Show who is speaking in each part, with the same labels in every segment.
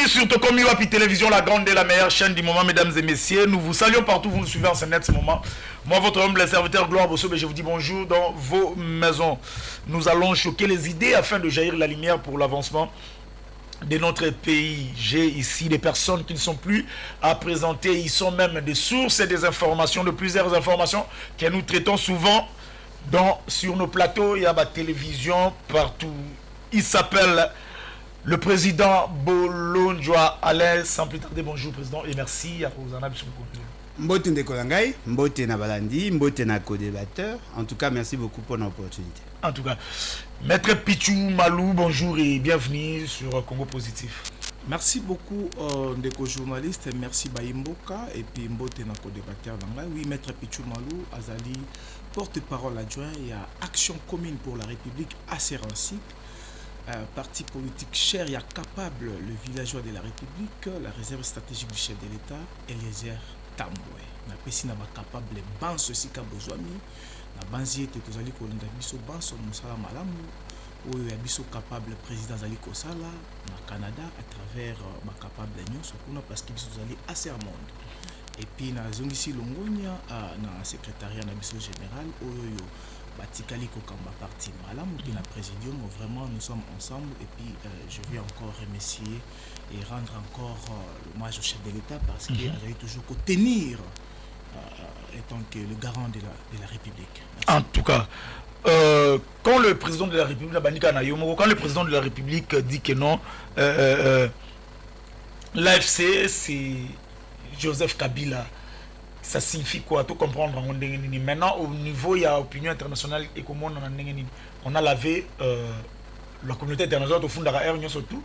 Speaker 1: Bienvenue sur Tokomi Wapi Télévision, la grande et la meilleure chaîne du moment, mesdames et messieurs. Nous vous saluons partout, vous nous suivez en ce net ce moment. Moi, votre humble serviteur Gloire Bosso, je vous dis bonjour dans vos maisons. Nous allons choquer les idées afin de jaillir la lumière pour l'avancement de notre pays. J'ai ici des personnes qui ne sont plus à présenter. Ils sont même des sources et des informations, de plusieurs informations que nous traitons souvent sur nos plateaux. Il y a la télévision partout. Il s'appelle le président Bolonjoa Alain. Sans plus tarder, bonjour président et merci à Rosanna Bissoukou.
Speaker 2: Mbote Ndekolangay, Mbote Nabalandi, Mbote na co-débatteur. En tout cas, merci beaucoup pour l'opportunité.
Speaker 1: En tout cas, Maître Pichou Malou, bonjour et bienvenue sur Congo Positif.
Speaker 3: Merci beaucoup Ndeko journaliste, merci Baimboka et puis Mbote na co-débatteur. Oui, Maître Pichou Malou, Azali, porte-parole adjoint, il y a Action commune pour la République à Sérancic. Parti politique cher et capable, le villageois de la République, la réserve stratégique du chef de l'État, Eliezer Tamboué. Na pesi na ba capable ban ceci ka bozwami na banzi ete tozali kolanda biso banso musala malamu oyo ya biso capable président zali kosala na Canada à travers ba capable nyonso kuna parce que biso zali assez à monde. Et puis na zongisi longonya na secrétariat na biso général oyo batikali kokamba parti malamu puis na présidium vraiment nous sommes ensemble et puis je vais encore remercier et rendre encore l'hommage au chef de l'État parce qu'il a toujours qu'à tenir étant que le garant de la République. Merci.
Speaker 1: En tout cas, quand le président de la République, quand le président de la République dit que non, l'AFC c'est Joseph Kabila, ça signifie quoi? Tout comprendre. Maintenant, au niveau, il y a opinion internationale et comment on a lavé la communauté internationale au fond de la R, surtout.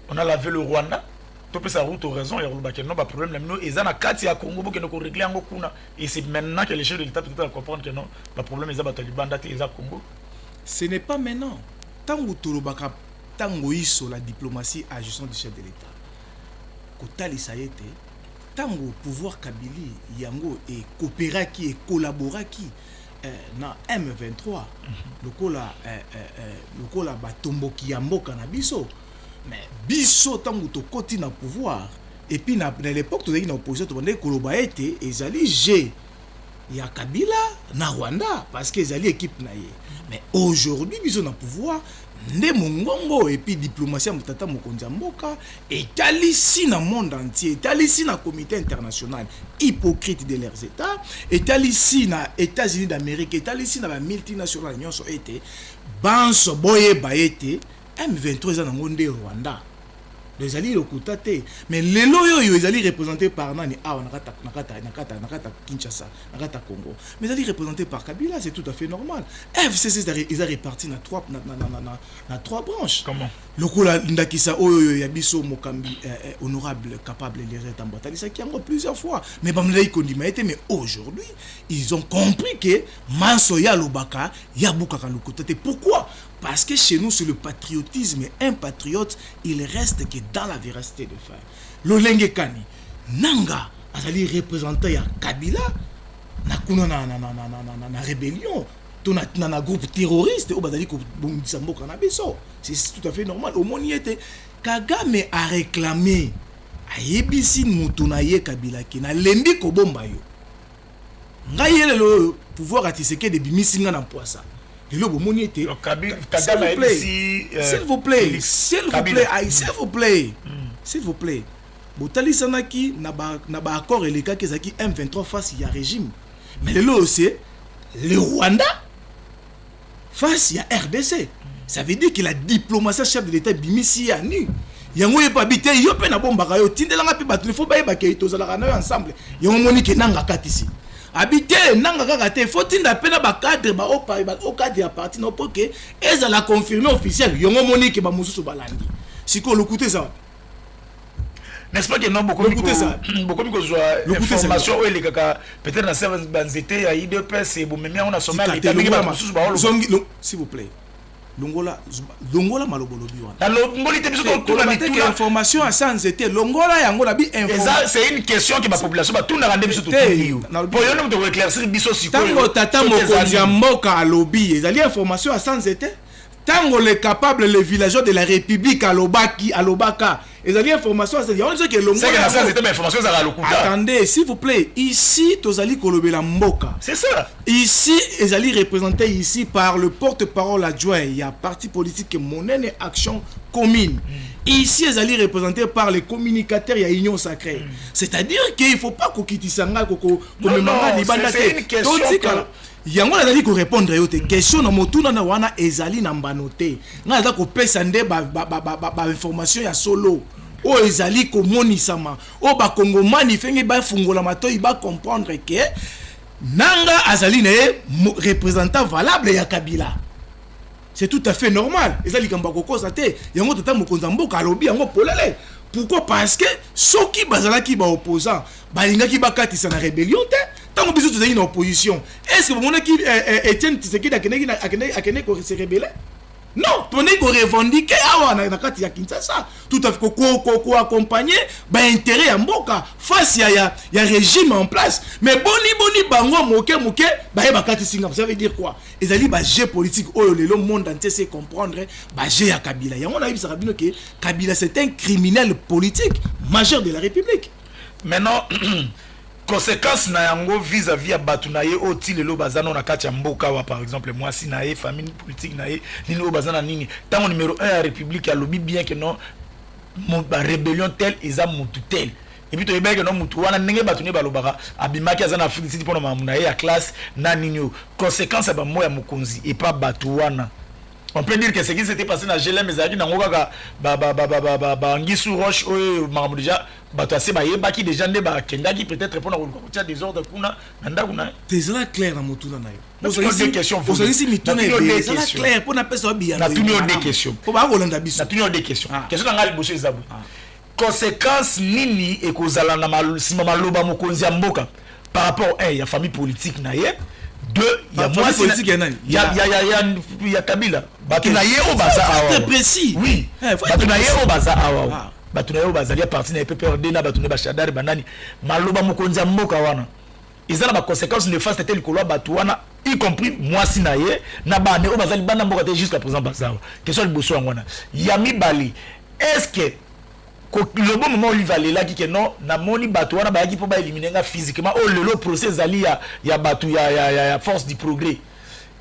Speaker 1: On a lavé le Rwanda. Tout peut sa route aux raisons. Il y a pas de problème. Et ça, il y a Congo qui nous régler en Congo. Et c'est maintenant que les chefs de l'État peuvent comprendre que non, le problème est que les Congo.
Speaker 3: Ce n'est pas maintenant. Tant que la diplomatie à gestion du chef de l'État. Kotali ça y était. Tant que pouvoir Kabili, Yango et coopéraki et collaboraki na M23. Le kola batombo ki yamboka na biso. Mais biso tango to koti na pouvoir et puis na l'époque to na opposition to bande koloba été ezali G ya Kabila na Rwanda parce que ezali équipe na ye. Mais aujourd'hui biso na pouvoir nde mongongo et puis diplomatie mutata mokonzi mboka etali na monde entier etali na comité international hypocrite de leurs états etali na États-Unis d'Amérique etali na ba multinationales nyonso été banso boye ba été M23 na ngonde Rwanda les alliés lokutate mais lelo yo ezali représenté par nani nakata Kinshasa nakata Congo mais ezali représenté par Kabila, c'est tout à fait normal. FCC ils a réparti na trois branches.
Speaker 1: Comment
Speaker 3: lokola ndakisa oyo ya biso mokambi honorable capable les états ça qui a plusieurs fois mais bamlai kondima été mais aujourd'hui ils ont compris que manso ya lobaka ya bukaka lokutate. Pourquoi? Parce que chez nous, c'est le patriotisme. Et un patriote, il reste que dans la véracité de faire. Lolenge Kani, Nanga, azali représentant ya Kabila, na rébellion, na groupe terroriste, au bazali ko bundisa mboka na biso. C'est tout à fait normal. Au monde y était, Kagame a réclamé, a yebisi mutuna ye Kabila ki na lembi ko bomba yo. Ngaye le pouvoir atiseke de bimisinga na poisa. S'il vous plaît, s'il vous plaît. Botali sanaki na ba accord et les cas qui M23 face il y a régime. Mais le lot c'est le Rwanda face il y a RDC. Ça veut dire que la diplomatie chef de l'État bimisi ya nu. Yango ye pa bité yo pe na bomba ka yo tindelanga pe batuli faut ba yeba ke tozala na ensemble. Yango moni ke nanga katisi. Habiter nanga kaka te faut tinda pena ba cadre ba au cadre ya parti no poke eza la confirmer officiel yongo moni ke ba mususu balandi siko lokuté ça
Speaker 1: n'est-ce pas que non beaucoup information ou les kaka peut-être na service banzete ya IDPS et bon même on a sommet l'état
Speaker 3: s'il vous plaît Longola malobolo biwa.
Speaker 1: Longoli te biso tout la
Speaker 3: information à sans été Longola yango la bi information.
Speaker 1: C'est une question que ma population va tout na rendre biso tout. Pour yo nous devons éclaircir biso siko.
Speaker 3: Tango tata mokonzi mboka alobi ezali information à sans été. Tango les capables les villageois de la République alobaka les alliés information c'est on dit que l'homme
Speaker 1: c'est que la science était information ça le coup.
Speaker 3: Attendez, s'il vous plaît, ici tozali kolobela mboka.
Speaker 1: C'est ça.
Speaker 3: Ici les alliés représentés ici par le porte-parole adjoint, il y a parti politique Monene Action Commune. Ici les alliés représentés par les communicateurs, il y a Union Sacrée. C'est-à-dire qu'il faut pas kokitisanga koko komemanga libanda te.
Speaker 1: C'est une question.
Speaker 3: Yango nazali ko répondre yo te question na motuna na wana ezali na mbanote nga za ko pesa nde ba information ya solo o ezali ko monisama o ba kongomani fenge ba fungola matoi ba comprendre que nanga azali na représentant valable ya Kabila. C'est tout à fait normal ezali kamba kokosa te yango tata mokonza mboka alobi yango polele. Pourquoi? Parce que ceux qui bazalaki ba opposant balingaki bakatisa na rébellion te tant que vous êtes dans l'opposition. Est-ce que vous voulez qu'Étienne Tshisekedi a se rebeller? Non, on est revendiquer à Kinshasa. Tout à fait accompagner intérêt à Mboka face à y a régime en place. Mais boni bango moke ça veut dire quoi? Les alliés jeu politique le monde entier sait comprendre jeu à Kabila. On a vu ça que Kabila c'est un criminel politique majeur de la République.
Speaker 1: Maintenant conséquence na yango vis-à-vis ya batu na ye oti lelo bazana na kati ya mboka wa par exemple moi si na ye famille politique na ye nini o bazana nini tango numéro 1 ya république ya lobi bien que non ba rébellion tel eza mutu tel et puis to yebeke non mutu wana ndenge batu ne balobaka abimaki azana Afrique City pona mamu na ye ya classe na nini conséquence ba moya mokonzi et pas batu wana. On peut dire que ce qui s'était passé dans GLM mais azaki nango kaka ba ngisu roche o mamu déjà bato assez baye baki déjà ne ba kendaki peut-être pour na ko des ordres kuna nanda kuna
Speaker 3: c'est clair na motuna na yo.
Speaker 1: Vous avez des questions.
Speaker 3: Vous avez si mituna c'est clair pour na pesa bien.
Speaker 1: Na tuni des questions.
Speaker 3: Pour ba kolanda biso.
Speaker 1: Na tuni des questions. Question ngali bosso ezabu. Conséquence nini ekozala na sima maloba mokonzi ya mboka par rapport à ya famille politique na ye. Deux, il y a moi politique il y a Kabila. Bato na ye o baza awa. Très
Speaker 3: précis.
Speaker 1: Oui. Bato na ye o baza awa. Batunayo bazali ya parti na PPRD na batune ba shadari banani maloba mokonzi mboka wana izana ba conséquences néfastes tel ko lo batuana y compris moi si na ye na bane o bazali bana mboka te jusqu'à présent bazawa question liboso ngwana yami bali est-ce que le bon moment Olivier Lela qui que non na moni batuana ba yaki po ba éliminer nga physiquement o lelo procès ali ya batu ya force du progrès.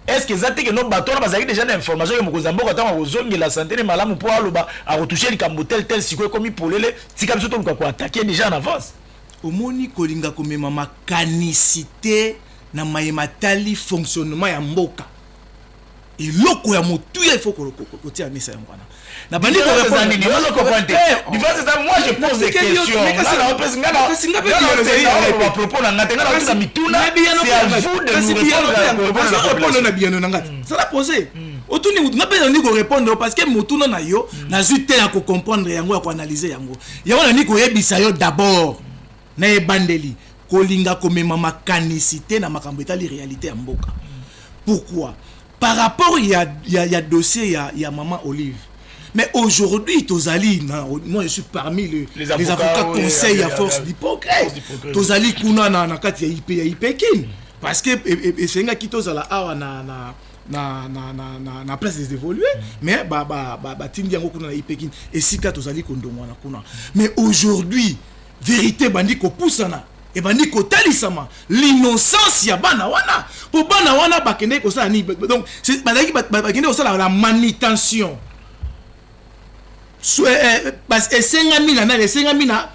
Speaker 1: Est-ce que ça que nos bateaux bazaki déjà d'informations que mokozambo quand on zongi la santé malamu pour aloba a retoucher les cambotel tel si comme polele si comme surtout quoi attaquer déjà en avance
Speaker 3: omoni kolinga komema makanicité na mayematali fonctionnement ya mboka et loko ya motu il faut ko tia misa ngwana na bandi ko répondre ni on comprend différence ça moi je pose des questions là on pèse ngala
Speaker 1: on propose na ngata ngala ça mituna c'est à vous de nous
Speaker 3: répondre na bien na ngata ça la poser otuni na pèse ni ko répondre parce que motuna na yo na zute ya ko comprendre yango ya ko analyser yango yango na ni ko yebisa yo d'abord na ebandeli kolinga komema makanicité na makambo etali réalité ya mboka. Pourquoi? Par rapport il y a dossier il y a maman Olive. Mais aujourd'hui Tozali moi je suis parmi les avocats conseils à force du progrès. Tozali kuna na kati ya IPEKIN parce que esenga ki tozala awa na place des évoluer mais tindi yango kuna na IPEKIN et sika tozali kondongwana kuna. Mais aujourd'hui vérité bandi ko poussana et bandi ko talisama l'innocence ya bana wana pour bana wana bakende ko sala ni donc c'est bakende ko sala la manutention parce que esengami na esengami na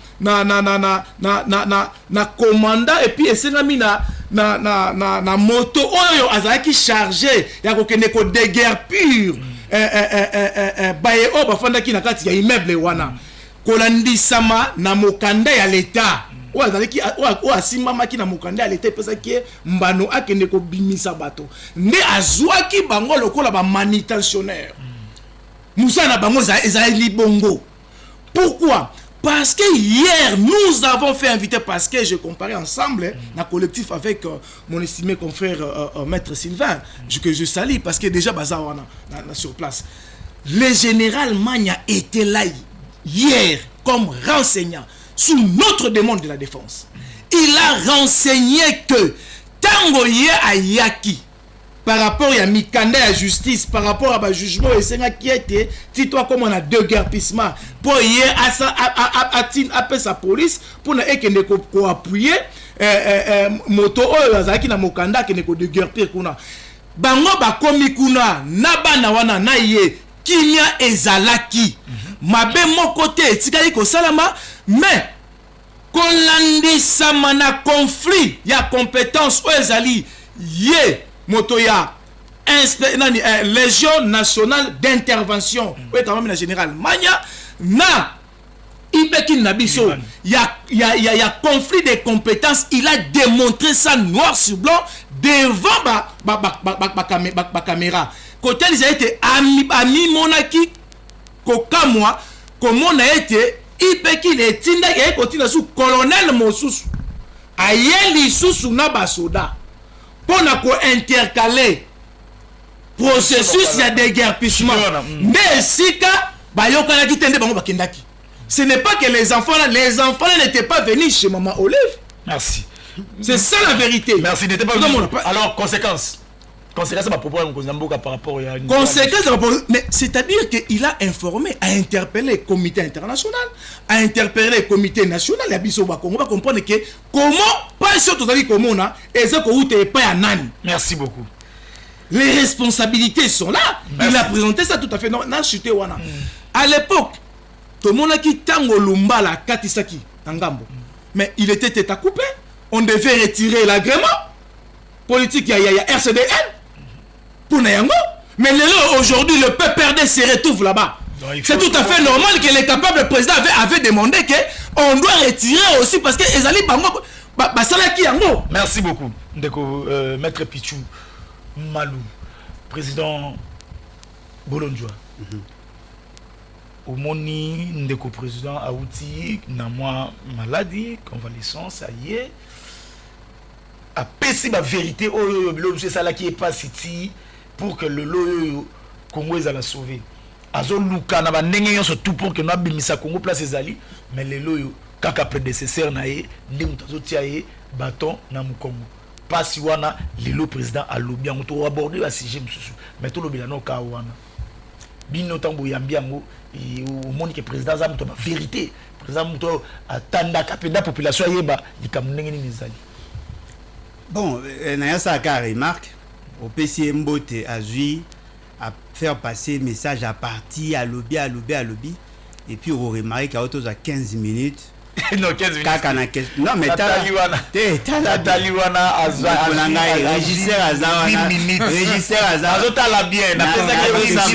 Speaker 3: commandant et puis esengami na moto oyo azaki chargé ya ko kende ko déguerpir baye o bafandaki na kati ya immeuble wana kolandisama na mokanda ya l'état o azalaki o asimamaki na mokanda ya l'état pesa ki mbano akende ko bimisa bato nde azwaki bango lokola ba manutentionnaire Moussa na bango ezali bongo. Pourquoi? Parce que hier nous avons fait inviter parce que je comparais ensemble un collectif avec mon estimé confrère maître Sylvain que je salue parce que déjà bazar sur place. Le général Magna était là hier comme renseignant sous notre demande de la défense. Il a renseigné que Tango Ye Ayaki par rapport à mikanda ya justice, par rapport à ba jugement et senga qui était toi comme on a deux guerpissements pour hier à sa police pour na ekende ko appuyer moto oyo azaki na mokanda kende ko de guerpir kuna bango ba komi kuna na bana wana na ye kimia ezalaki mabe moko te etikali ko salama mais kolandisa mana conflit ya compétence oyo ezali ye moto ya Légion nationale d'intervention oui quand même la général Manya na Ibeki Nabiso il y a conflit de compétences, il a démontré ça noir sur blanc devant ma caméra côté ils a été ami monaki kokamwa comment on a été Ibeki le tinda ya continue sous colonel Mosusu ayeli susu na basoda pour na ko intercaler processus ya déguerpissement mais sika bayokana kitende bango bakendaki. Ce n'est pas que les enfants n'étaient pas venus chez maman Olive.
Speaker 1: Merci.
Speaker 3: C'est ça la vérité.
Speaker 1: Merci, n'était pas venu. Alors conséquence c'est ma propos par rapport à une
Speaker 3: conséquence mais c'est-à-dire qu'il a informé, a interpellé le comité international, a interpellé le comité national, il a dit on va comprendre que comment pas surtout comment on a et ça que pas à nani.
Speaker 1: Merci beaucoup.
Speaker 3: Les responsabilités sont là. Merci. Il a présenté ça tout à fait non chuté wana. À l'époque tout le monde qui tango lumba la katisaki tangambo. Mais il était tête à couper. On devait retirer l'agrément politique il y a RCDN pour Nayango. Mais aujourd'hui le PPRD se retrouve là-bas. C'est tout à fait normal que les capables président avait demandé que on doit retirer aussi parce que ezali bango basalaki yango.
Speaker 1: Merci beaucoup ndeko maître Pichou Malou président Bolonjoa. Au moni ndeko président Aouti na moi maladie convalescence aye a pesi ba vérité oyo bilo monsieur sala qui est pas city pour que le lo Congo ezala sauver azo luka na ba ndenge nyonso tout pour que no abimisa Congo place ezali mais le lo kaka prédécesseur na ye ndenge tazo tia ye bâton na mukongo pasi wana le président alobi yango to aborder la sujet mususu mais to lobela no ka wana bino tambo yambiango au monde que président za muto ba vérité président muto atanda kapenda population yeba likamnenge ni nizali.
Speaker 2: Bon, naya sa ka remarque au PC Mbote azui à faire passer message à parti à lobby et puis on remarque qu'à autour de 15 minutes
Speaker 1: non 15 minutes
Speaker 2: non mais
Speaker 1: Taliwana
Speaker 2: régisseur azawana régisseur
Speaker 1: azotala bien na pesa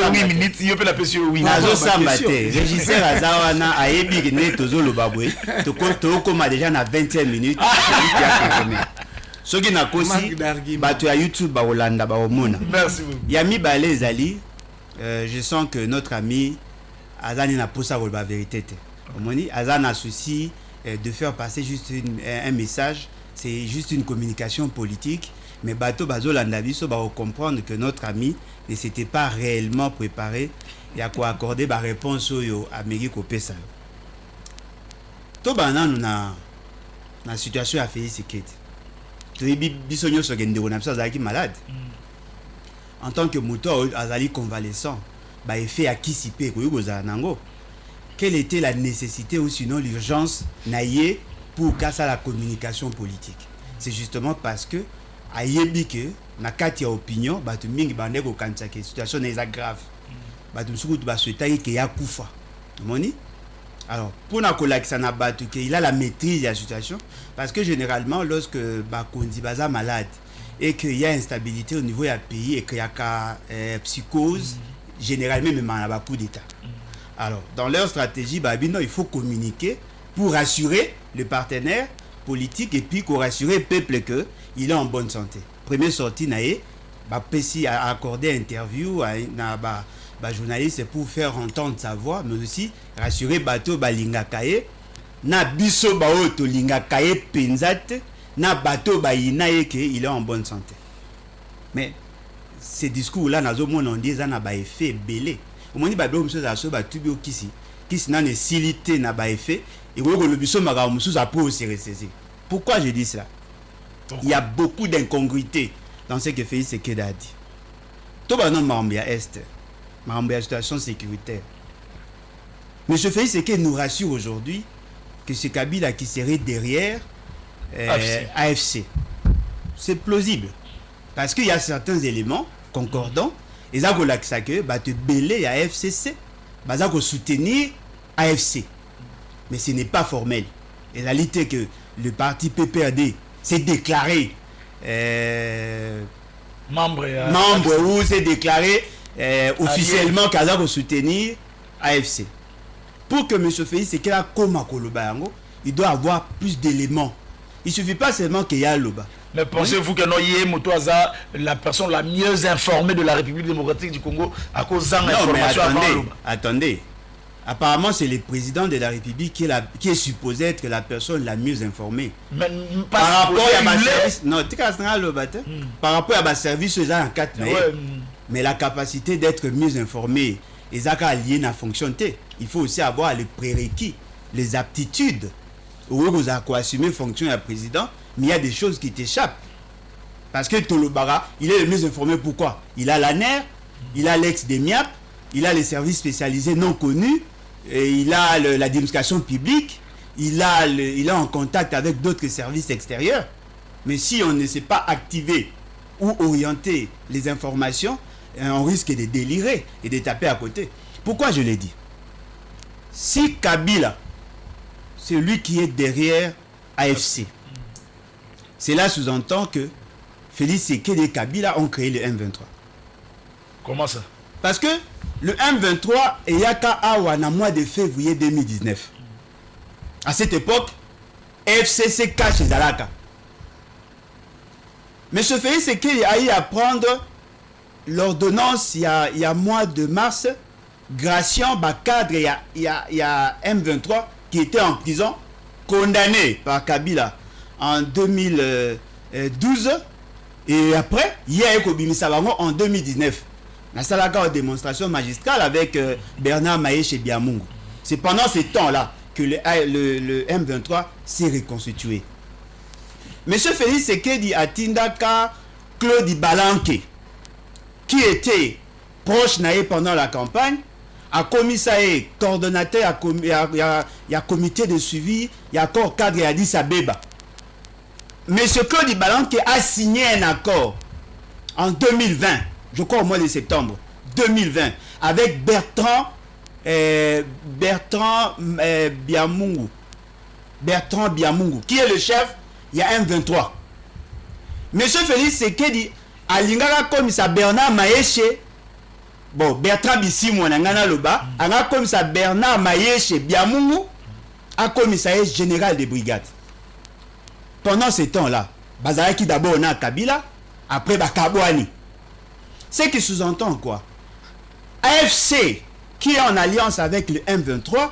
Speaker 1: 8 minutes yo pe la pesa 8
Speaker 2: azosamba te régisseur azawana ayebi ne tozoloba boye to koma déjà na 20e minute soki na kosi bato ya YouTube ba Holanda ba omona.
Speaker 1: Merci beaucoup.
Speaker 2: Yami Balé Zali, je sens que notre ami Azani n'a pas ça pour la vérité. Azan a souci de faire passer juste un message, c'est juste une communication politique, mais bato bazo landabiso ba comprendre que notre ami ne s'était pas réellement préparé et à quoi accorder ba réponse au Amérique au pesa. To bana na situation a fait sécurité. Malade. En tant que moto azali convalescent, bah effet à qui s'y paie quelle était la nécessité ou sinon l'urgence naïe pour casser la communication politique? C'est justement parce que ayebi que na kati ya opinion batu mingi bande ko kanisa que situation n'est grave. Batu msukutu ba souhaiter que ya kufa. Moni? Alors, pour il a la maîtrise de la situation, parce que généralement, lorsque Bakondi Baza malade et qu'il y a instabilité au niveau du pays et qu'il y a psychose, généralement, même il y a coup d'État. Alors, dans leur stratégie, il faut communiquer pour rassurer le partenaire politique et puis pour rassurer le peuple qu'il est en bonne santé. Première sortie, il a accordé interview à journaliste pour faire entendre sa voix, mais aussi rassurer bateau balinga kaye na biso baoto linga kaye penzate na bateau bainaye que il est en bonne santé. Mais ces discours là nazo mon on dit ça na ba effet belé. Au moins ba do monsieur za so ba tubio kisi na ne silité na ba effet et ko le biso maka musu za pour se ressaisir. Pourquoi je dis ça? Il y a beaucoup d'incongruités dans ce que Félix Sekeda a dit. Tout le monde Marambia Est, Marambia situation sécuritaire. M. Félix Sekeda nous rassure aujourd'hui que c'est Kabila qui serait derrière AFC. C'est plausible. Parce qu'il y a certains éléments concordants. Et ça, c'est que te belé à FCC, ça soutenir AFC. Mais ce n'est pas formel. Et la réalité que le parti PPRD s'est déclaré membre ou s'est déclaré officiellement qu'il va soutenir AFC. Pour que M. Félix Sekeda comme Kolobayango, il doit avoir plus d'éléments. Il ne suffit pas seulement qu'il y a Loba.
Speaker 1: Mais pensez-vous que Noye Motoaza, la personne la mieux informée de la République démocratique du Congo, à cause de l'information avant Loba?
Speaker 2: Attendez. Apparemment, c'est le président de la République qui est supposé être la personne la mieux informée.
Speaker 1: Mais
Speaker 2: par rapport à ma service, non, par rapport à ma service, en 4 mais la capacité d'être mieux informé, et ça a lié à fonctionner. Il faut aussi avoir les prérequis, les aptitudes. Vous avez assumer fonction à président, mais il y a des choses qui t'échappent. Parce que Tolobara, il est le mieux informé. Pourquoi? Il a l'ANER, il a l'ex des MIAP, il a les services spécialisés non connus, et il a l'administration publique, il est en contact avec d'autres services extérieurs. Mais si on ne sait pas activer ou orienter les informations, on risque de délirer et de taper à côté. Pourquoi je l'ai dit? Si Kabila, c'est lui qui est derrière AFC, cela sous-entend que Félix Sekeda et Kabila ont créé le M23.
Speaker 1: Comment ça?
Speaker 2: Parce que le M23 est Yaka Awa dans le mois de février 2019. À cette époque, FCC cache Zalaka. Mais ce Félix Sekeda a eu à prendre l'ordonnance il y a mois de mars, Gration, cadre, il y a M23 qui était en prison, condamné par Kabila en 2012. Et après, il y a eu Kobimisabango en 2019. La Salaka en démonstration magistrale avec Bernard Maïch et Biamungu. C'est pendant ce temps-là que le M23 s'est reconstitué. Monsieur Félix Sekeda a Tindaka Claude Balanke, qui était proche naïe pendant la campagne, a commissaire, coordonnateur, il y a comité de suivi, il y a accord cadre et Addis Abeba. Monsieur Claude Balanke a signé un accord en 2020, je crois au mois de septembre 2020, avec Bertrand Biamungu, qui est le chef, il y a M23. Monsieur Félix Sekeda a l'ingara commissaire Bernard Maïche. Bon, Bertrand Bissimo Nangana Loba, a commissaire Bernard Maïche Biamungu, a commissaire général des brigades. Pendant ce temps-là, Bazaraki d'abord on a Kabila, après Bakabouani. Ce qui sous-entend quoi? AFC, qui est en alliance avec le M23,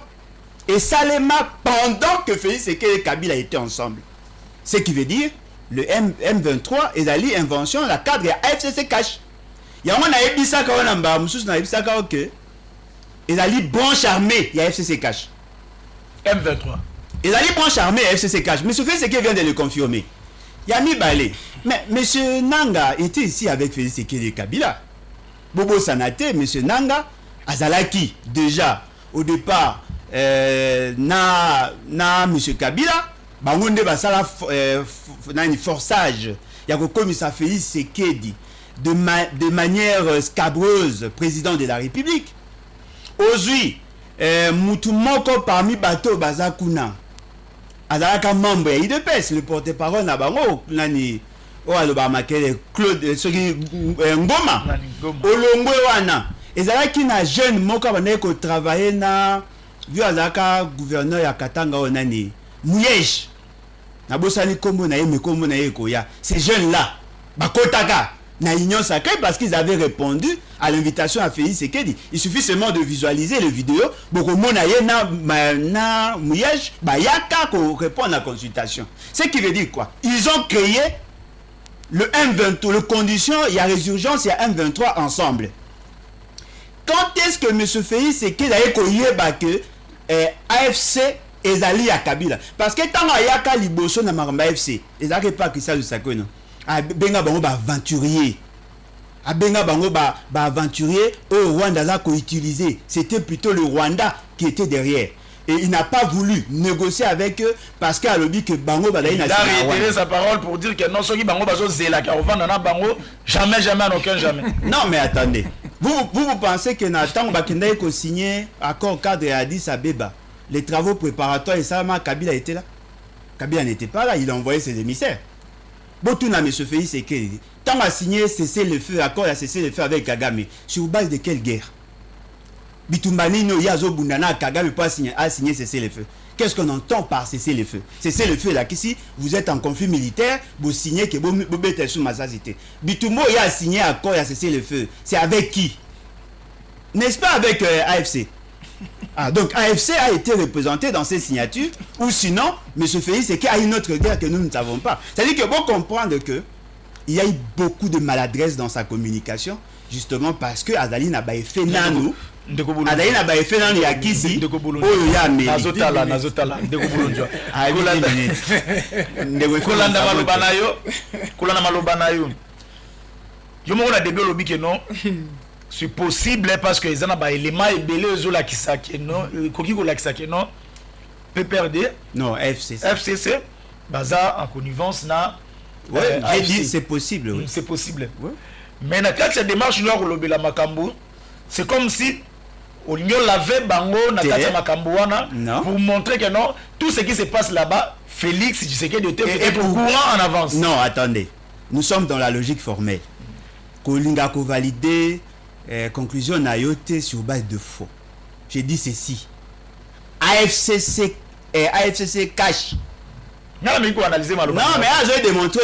Speaker 2: et Salema pendant que Félix Sekeda et Kabila étaient ensemble. Ce qui veut dire, le M23 est allé invention, la cadre et AFC cache. Il y a un ebisaka on amba mususu na ebisaka ok ezali branche armée il y a FCC cash
Speaker 1: M23
Speaker 2: ezali branche armée FCC cash. Monsieur Félix Sekeda vient de le confirmer. Il y a mis balé. Mais monsieur Nanga était ici avec Félix Sekeda et Kabila. Bobo Sanate, monsieur Nanga azalaki déjà au départ na monsieur Kabila bangonde basala na forçage ya ko commissaire Félix Sekeda de manière scabreuse, président de la République. Aujourd'hui, Moutoumoko parmi Bato Bazakuna, Azalaka membre IDPS, le porte-parole Nabango, Nani, Claude Ngoma, Olongwe Wana, Ezalaki na jeune Moko Baneko travailler na, vu Azalaka gouverneur ya Katanga Onani, Mouyej, Nabosani Kombo na Yeme Kombo na Yekoya, ces jeunes-là, Bakotaka, na Union Sacrée parce qu'ils avaient répondu à l'invitation à Félix Sekeda. Il suffit seulement de visualiser les vidéos. Beaucoup de monde na Mouyej, yaka ko répondre à la consultation. Ce qui veut dire quoi? Ils ont créé le M23, le condition, il y a résurgence, il y a M23 ensemble. Quand est-ce que M. Félix Sekeda a yeba que AFC ezali ya Kabila? Parce que tant yaka liboso na maramba AFC, ezaki pas que ça le sakono. abenga bango ba aventurier. Abenga bango ba aventurier au Rwanda là qu'on utilisait. C'était plutôt le Rwanda qui était derrière. Et il n'a pas voulu négocier avec eux parce qu'il a dit que bango ba
Speaker 1: il a réitéré sa parole pour dire que non, ceux qui bango bazo zela car on a bango jamais en aucun jamais.
Speaker 2: Non mais attendez. Vous pensez que Nathan Bakenda ko signé accord cadre à Addis Abeba. Les travaux préparatoires et ça Kabila était là. Kabila n'était pas là, il a envoyé ses émissaires. Botuna M. Félix Tshisekedi, tant a signé cesser le feu, accord à cesser le feu avec Kagame, sur base de quelle guerre? Bitumbani no yazo bundana Kagame pas signé cesser le feu. Qu'est-ce qu'on entend par cesser le feu? Cesser le feu là, qu'ici vous êtes en conflit militaire, vous signez que vous êtes sous ma sazité. Bitumbo y a signé accord à cesser le feu. C'est avec qui? N'est-ce pas avec AFC? Ah, donc AFC a été représenté dans ces signatures, ou sinon, M. Félix, c'est qu'il y a une autre guerre que nous ne savons pas. C'est-à-dire que bon comprendre que il y a eu beaucoup de maladresse dans sa communication, justement parce que Azali n'a pas fait nanou. Azali n'a pas fait nanou yakisi. Oh ya mais.
Speaker 1: Nazotala. Kolanda malobanayo. Yo mo na début lobi que non. C'est possible parce que les gens ont des éléments et belé aux la kisake non koki ko la kisake non PPRD
Speaker 2: non FCC
Speaker 1: baza en connivence na
Speaker 2: j'ai dit c'est possible oui.
Speaker 1: C'est possible oui. Mais na kati ya démarche noir lobela makambo c'est comme si on l'avait bango na kati ya makambo wana pour montrer que non tout ce qui se passe là-bas Félix Tshisekedi était au courant en avance.
Speaker 2: Non attendez, nous sommes dans la logique formelle. Kolinga ko valider conclusion nayote sur base de faux. J'ai dit ceci. AFCC cache.
Speaker 1: Non mais
Speaker 2: j'ai démontré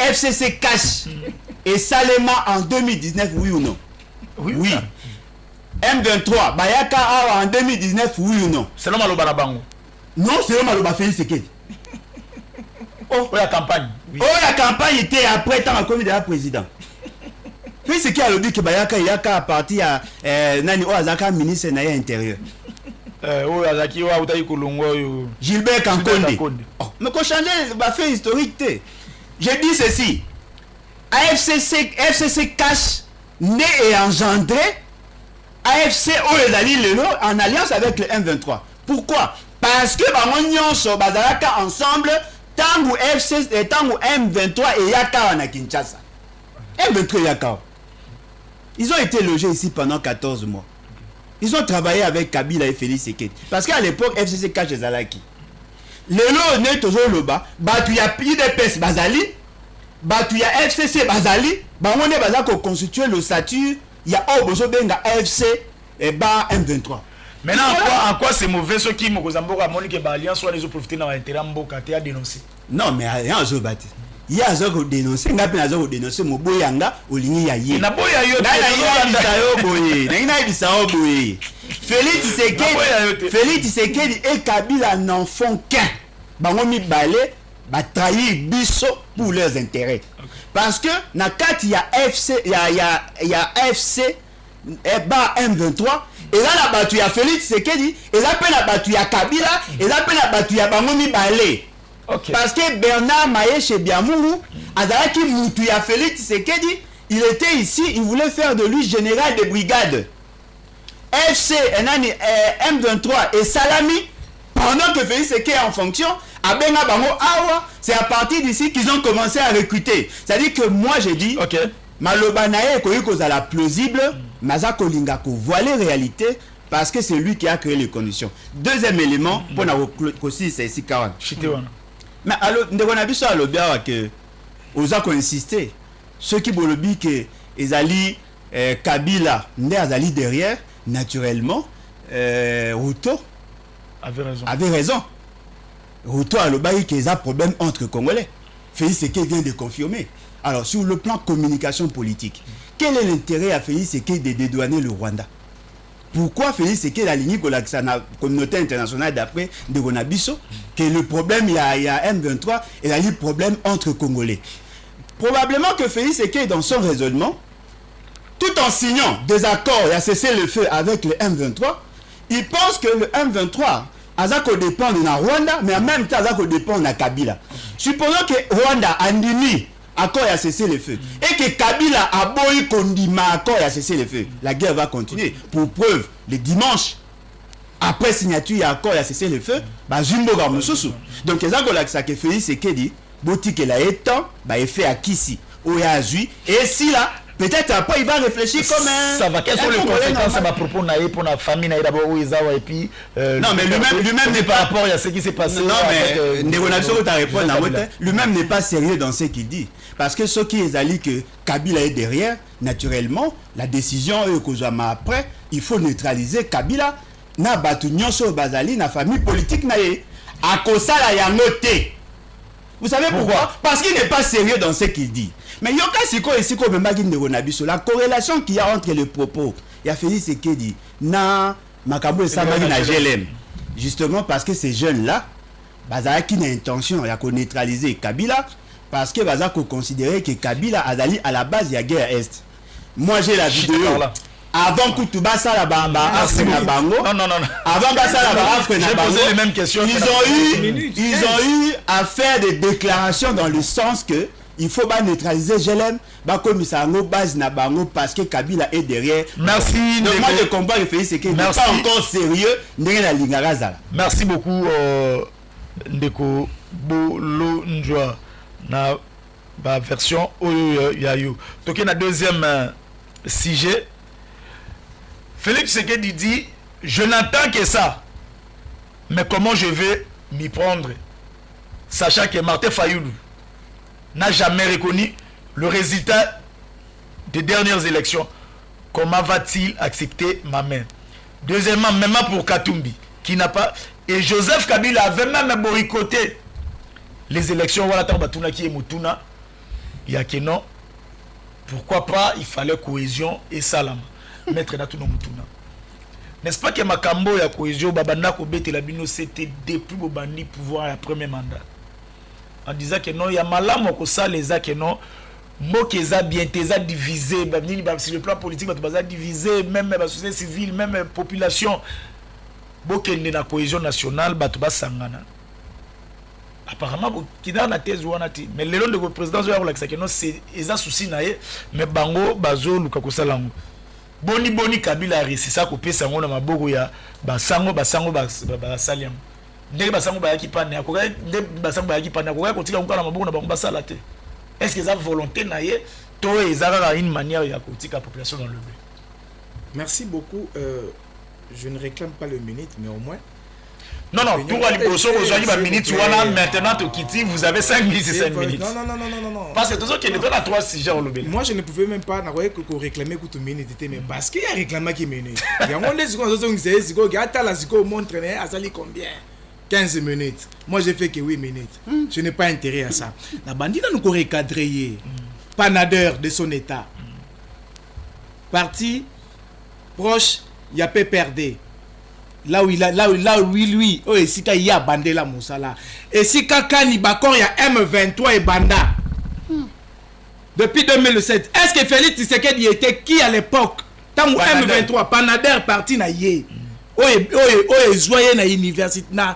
Speaker 2: FCC cache. Et Salema en 2019 oui ou non? Oui. M23 Bayaka en 2019 oui ou non?
Speaker 1: C'est le maloba na bango.
Speaker 2: Non, c'est le maloba Félix Tshisekedi.
Speaker 1: La campagne.
Speaker 2: Oui. La campagne était après tant comme de la président. Puis ce qui a dit que Bayaka yaka à partir à nani Azaka ministre na intérieur.
Speaker 1: Azaki wa utayi kolongo yo
Speaker 2: Gilbert Kankonde. Oh, mais qu'on changer va faire historique. Je dis ceci. FCC cache né et engendré AFC Oezali Lelo en alliance avec le M23. Pourquoi? Parce que bango nyonso bazalaka ensemble tangu FC et tangu M23 et yaka na Kinshasa. M23 yaka. Ils ont été logés ici pendant 14 mois. Ils ont travaillé avec Kabila et Félix Tshisekedi. Parce qu'à l'époque, FCC cache les Alaki. Le lot n'est toujours le bas. Batu ya IDPS Bazali. Batu ya FCC Bazali. On est basé pour constituer le statut. Il y a Obozo Benga FC et bas M23.
Speaker 1: Maintenant, en quoi c'est mauvais ceux qui m'ont dit que l'alliance soit les autres profiter dans l'intérêt Mboka à dénoncer?
Speaker 2: Non, mais il y a un autre bâti. Il y a un autre dénoncé, il y a un autre dénoncé, il y a un autre Félix Tshisekedi et Kabila n'en font qu'un. Bangomi Balé va trahir Bisso pour leurs intérêts. Parce que dans il y a FC, il y a FC et bas M23. Et là, il y a Félix Tshisekedi, et là, il y a Kabila, et là, il y a Bangomi Balé. Okay. Parce que Bernard Maye chez Biamourou, Azalaki Moutouya Félix Tshisekedi, il était ici, il voulait faire de lui général de brigade. FC, M23 et Salami, pendant que Félix Tshisekedi est en fonction, à Benga Bango Awa, c'est à partir d'ici qu'ils ont commencé à recruter. C'est-à-dire que moi j'ai dit, Malobanaye Koyukozala plausible, Mazako Lingako voit les réalités. Parce que c'est lui qui a créé les conditions. Deuxième élément, pour aussi c'est ici 40. Mais alors, on a vu ça à l'obia que Oza ko insister. Ceux qui veulent dire que Ezali Kabila Azali derrière, naturellement, Ruto avait raison. Ruto a l'obia qu'il y a un problème entre Congolais. Félix Tshisekedi vient de confirmer. Alors, sur le plan communication politique, quel est l'intérêt à Félix Tshisekedi de dédouaner le Rwanda? Pourquoi Félix Tshisekedi a ligné que la communauté internationale d'après de Gonabiso que le problème il y a M23 et il y a eu problème entre Congolais. Probablement que Félix Tshisekedi dans son raisonnement, tout en signant des accords et a cessé le feu avec le M23, il pense que le M23 Azako dépend de la Rwanda, mais en même temps Azako dépend de Kabila. supposons que Rwanda andimi accord à cesser le feu et que Kabila a boy kondima accord à cesser le feu, la guerre va continuer. Pour preuve, le dimanche après signature à accord à cesser le feu, bah Jumbo va mususu. Donc les gens ça que Félix Sekedi boutique la étant bah effet à Kisi Oyazui et si là peut-être après il va réfléchir comme un...
Speaker 1: Ça va, quelles sont les conséquences à propos pour la famille d'abord où ils ont et puis...
Speaker 2: non mais lui-même n'est
Speaker 1: par
Speaker 2: pas...
Speaker 1: rapport à ce qui s'est passé...
Speaker 2: Non mais lui-même n'est pas sérieux dans ce qu'il dit. Parce que ce qui est allé que Kabila est derrière, naturellement, la décision après, il faut neutraliser Kabila. Na batu nyonso bazali na famille politique na ye. Akosala yangote. Vous savez pourquoi? Parce qu'il n'est pas sérieux dans ce qu'il dit. Mais yoka siko et siko memagi neronabiso, la corrélation qu'il y a entre les propos, il y a Félix Sekedi na makambo samagi na GLM. Justement parce que ces jeunes là, bazala qui n'a intention ya ko neutraliser Kabila parce que bazala ko considérer que Kabila azali à la base il y a guerre est. Moi j'ai la vidéo. Avant que tout ça la bango.
Speaker 1: Non.
Speaker 2: Avant ça la
Speaker 1: j'ai posé les mêmes questions.
Speaker 2: Ils ont eu à faire des déclarations dans le sens que il faut pas neutraliser GLM, comme ça en base na bango parce que Kabila est derrière.
Speaker 1: Merci.
Speaker 2: Donc moi je comprends le fait c'est que n'est pas encore sérieux ndenge na lingara zala.
Speaker 1: Merci beaucoup Ndeko Bolo Njwa na ba version oyo yayo. Donc na deuxième sujet. Félix Sekedi dit, je n'entends que ça, mais comment je vais m'y prendre, sachant que Martin Fayoulou n'a jamais reconnu le résultat des dernières élections. Comment va-t-il accepter ma main? Deuxièmement, même pour Katumbi, qui n'a pas... Et Joseph Kabila avait même boycotté les élections. Voilà, Tambatuna qui est Mutuna. Il y a que non. Pourquoi pas, il fallait cohésion et salam. Maître Natuno Mutuna. N'est-ce pas que Makambo ya cohésion babanda ko bete la bino c'était depuis Bobandi pouvoir à premier mandat. En disant que non, il y a malamo ko ça les a que non, mokeza bien teza divisé, sur le plan politique baza divisé, même la société civile, même la population. Bokende na cohésion nationale batuba sangana. Apparemment qui dans la thèse wanati, mais le long de le président zo ya que non c'est eza souci naé, mais bango bazo luka ko salango. Boni Kabila réussi ça couper sango na maboko ya basango basaliam ndenge basango ba yaki pana ko ndenge basango ba yaki pana ko kotika ngana maboko na bango basala te. Est-ce que ça volonté na ye to ezara une manière ya kotika la population dans le but?
Speaker 3: Merci beaucoup. Je ne réclame pas le minute mais au moins
Speaker 1: non, tout à l'impossible, vous avez une minute, voilà, maintenant, vous avez 5 minutes et 5 minutes.
Speaker 3: Non.
Speaker 1: Parce que tout ça qui est dans 3 sujets au lobby.
Speaker 3: Moi, je ne pouvais même pas réclamer que tu minutes, mais parce qu'il y a réclamé qui minute. Il y a un des secondes, il y a la seconde montre, à sali combien 15 minutes. Moi, j'ai fait que 8 minutes. Je n'ai pas intérêt à ça. La bandite nous aurait cadré, panadeur de son état. Parti proche, il y a PPRD. Là où lui, oh, et si il y a bandé la Moussala. Et si Kakani Bakor, il y a M23 et Banda. Depuis 2007. Est-ce que Félix Tshisekedi était qui à l'époque? Tant que M23, Panader parti na yé. Oh, et joyeux na université, na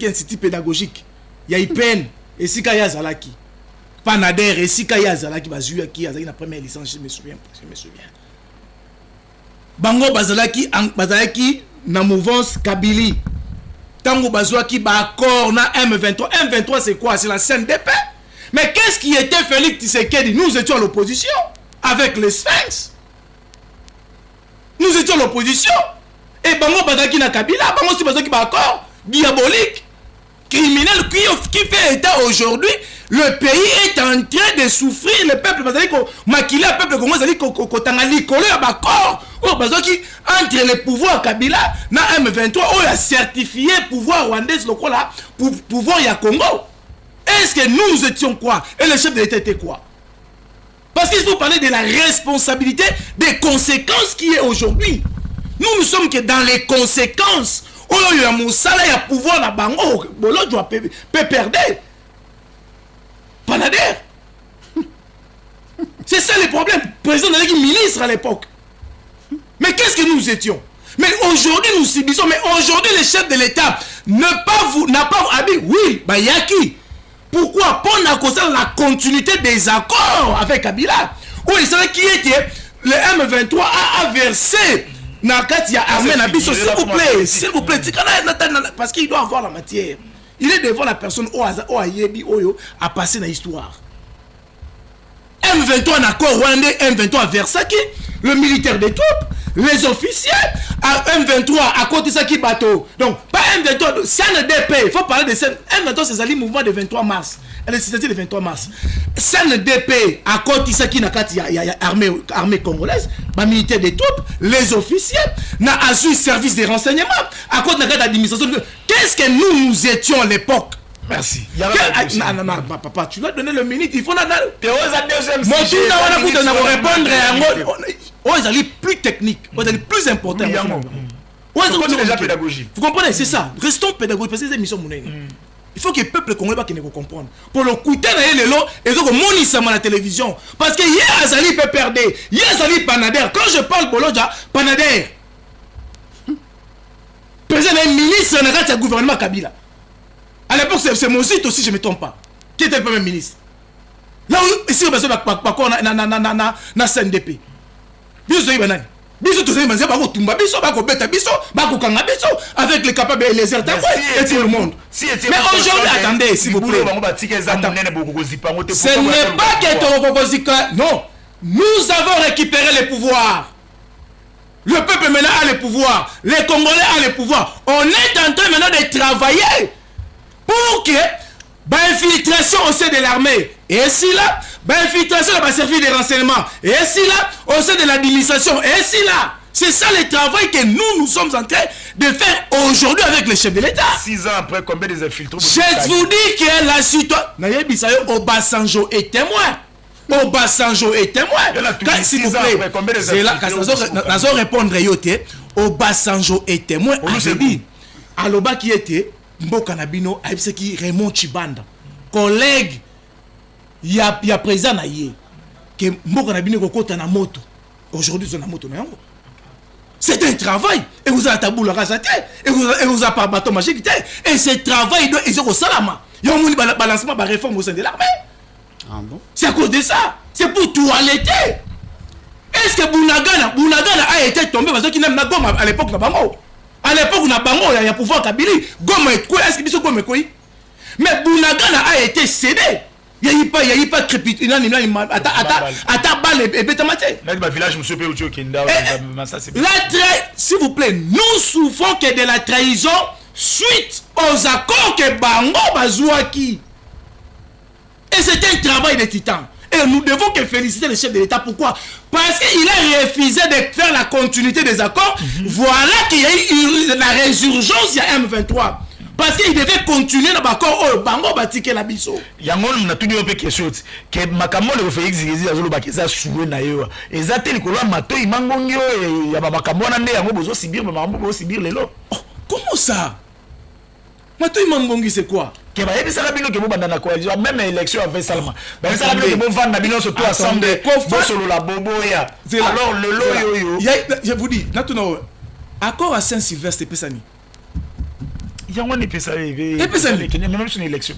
Speaker 3: institut pédagogique. Il y a IPN. Et si il y a Zalaki. Panader, et si il y a Zalaki, il y a la première licence, je me souviens. Bango bazalaki na mouvance Kabili. Tango bazwaki ba accord na M23. M23 c'est quoi? C'est la CNDP. Mais qu'est-ce qui était Félix Tshisekedi? Nous étions à l'opposition avec les Sphinx. Nous étions à l'opposition. Et bango bazalaki na Kabila, bango si bazalaki ba accord diabolique, criminel qui fait état aujourd'hui. Le pays est en train de souffrir. Le peuple va maquiller le peuple congolais, entre les pouvoirs Kabila na M23 on a certifié pouvoir rwandais pour pouvoir ya Congo. Est-ce que nous étions quoi? Et le chef de l'État était quoi? Parce qu'il faut parler de la responsabilité des conséquences qui est aujourd'hui. Nous sommes que dans les conséquences. Oh, il y a mon salaire, il y a pouvoir la bango, bolo doit perdre. Panader. C'est ça le problème. Président de la ministre à l'époque. Mais qu'est-ce que nous étions? Mais aujourd'hui nous subissons. Mais aujourd'hui le chef de l'État n'a pas dit oui. Bayaki. Pourquoi? Pour la continuité des accords avec Kabila. Où il savait qui était le M23 a versé Nakati a armé Nabiso. S'il vous plaît, parce qu'il doit avoir la matière. Il est devant la personne a passé dans l'histoire. M23 en accord rwandais, M23 Versaki, le militaire des troupes, les officiers, à M23 à côté de Saki bateau. Donc, pas M23, CNDP, il faut parler de M23, c'est le mouvement du 23 mars. Elle est citée le 23 mars. CNDP à côté de Saki Nakati, il y a armée congolaise, les militaires des troupes, les officiers, n'a assuré service de renseignement, à côté de l'administration. Qu'est-ce que nous étions à l'époque?
Speaker 1: Merci.
Speaker 3: Non, papa, tu dois donner le minute. Il faut
Speaker 1: deuxième
Speaker 3: répondre plus technique, plus important.
Speaker 1: Déjà pédagogique.
Speaker 3: Vous comprenez, c'est ça. Restons pédagogiques parce que c'est une mission monnaie. Il faut que le peuple congolais ne comprenne. Pour le coûter les lots, et donc mon à la télévision. Parce que hier Azali peut perdre, hier Azali Panader. Quand je parle Boloja, Panader, président ministre du gouvernement Kabila. À l'époque, c'est Mosite aussi, je ne me trompe pas. Qui était le premier ministre? Là où, ici, on a na CNDP. Avec les capables et les airtags et tout le monde. Mais aujourd'hui, attendez, s'il vous plaît. Ce n'est pas que non. Nous avons récupéré les pouvoirs. Le peuple maintenant a le pouvoir. Les Congolais ont le pouvoir. On est en train maintenant de travailler pour que l'infiltration au sein de l'armée, et si là, l'infiltration dans le service de renseignement, et si là, au sein de l'administration, et si là, c'est ça le travail que nous sommes en train de faire aujourd'hui avec le chef de l'État.
Speaker 1: 6 ans après, combien des infiltrés?
Speaker 3: Je vous dis que la situation, Obasanjo est témoin. Obasanjo est témoin. S'il vous plaît, c'est là, quand nous répondre, Obasanjo est témoin. Aloba qui était Mboka Nabino, qui Raymond Chibanda, collègue, il y a président naïe, que Mboka Nabino kokota na moto. Aujourd'hui, ils ont la moto. C'est un travail. Et vous avez tabou la race, et vous avez pas bateau magique. Et ce travail, ils ont au salama. Ils ont un balancement de réforme au sein de l'armée.
Speaker 2: Ah bon?
Speaker 3: C'est à cause de ça. C'est pour toiletter. Est-ce que Bounagana a été tombé parce qu'il n'aime pas Goma à l'époque de Bango? À l'époque, on a Bango, il y a pouvoir Kabili. Goma est quoi? Est-ce qu'il dit Goma est quoi? Mais Bounagana a été cédé. Il n'y a eu pas de crépite. Il a balle et pétamaté.
Speaker 1: Là, village, monsieur Péoucho Kenda.
Speaker 3: S'il vous plaît, nous souffrons que de la trahison suite aux accords que Bango Bazouaki. Et c'est un travail de titan. Et nous devons que féliciter le chef de l'État. Pourquoi? Parce qu'il a refusé de faire la continuité des accords. Voilà qu'il y a eu la résurgence, il y a M23. Parce qu'il devait continuer dans l'accord. Oh, Bango Batike la biso.
Speaker 1: Yangon, on a tout dit un peu quelque chose. Que Makambo le Félix Zizé a zolo bakeza soué na yo. Et ça tel que là mato imangongyo et ya Makambo na ne yango bozo sibir mais Makambo bozo sibir lelo.
Speaker 3: Comment ça? Mato imangongi c'est quoi?
Speaker 1: Que ba yebi sala bino ke bo bandana coalition même élection avec Salma. Ba sala bino ke bo vendre bino surtout assemblée. Bo solo la bobo ya. Alors le lo yo.
Speaker 3: Je vous dis, maintenant accord à Saint-Sylvestre Pesani.
Speaker 1: Yango ne pesa
Speaker 3: même
Speaker 1: sur une élection.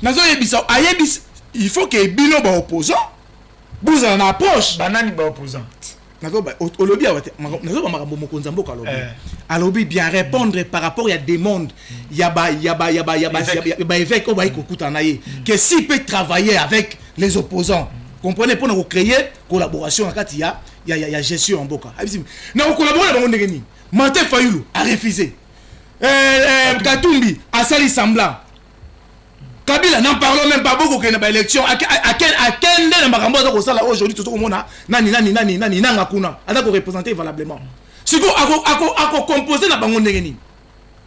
Speaker 3: Il faut que bino ba opposant. Vous en approche.
Speaker 1: Banani ba opposant.
Speaker 3: Olobi alobi bien répondre par rapport à des mondes. Il y a évêque que s'il peut travailler avec les opposants. Comprenez, pour nous créer collaboration il y a gestion en boka. Non, collaborer avec Ndegeni. Manté Fayoulou a refusé. Katumbi a sali semblant. Kabila n'en parlons même pas beaucoup qu'il y a une élection. À quel n'est pas aujourd'hui tout le monde nani nanga kuna a représenté valablement. Si vous avez composé la bango Ndegeni.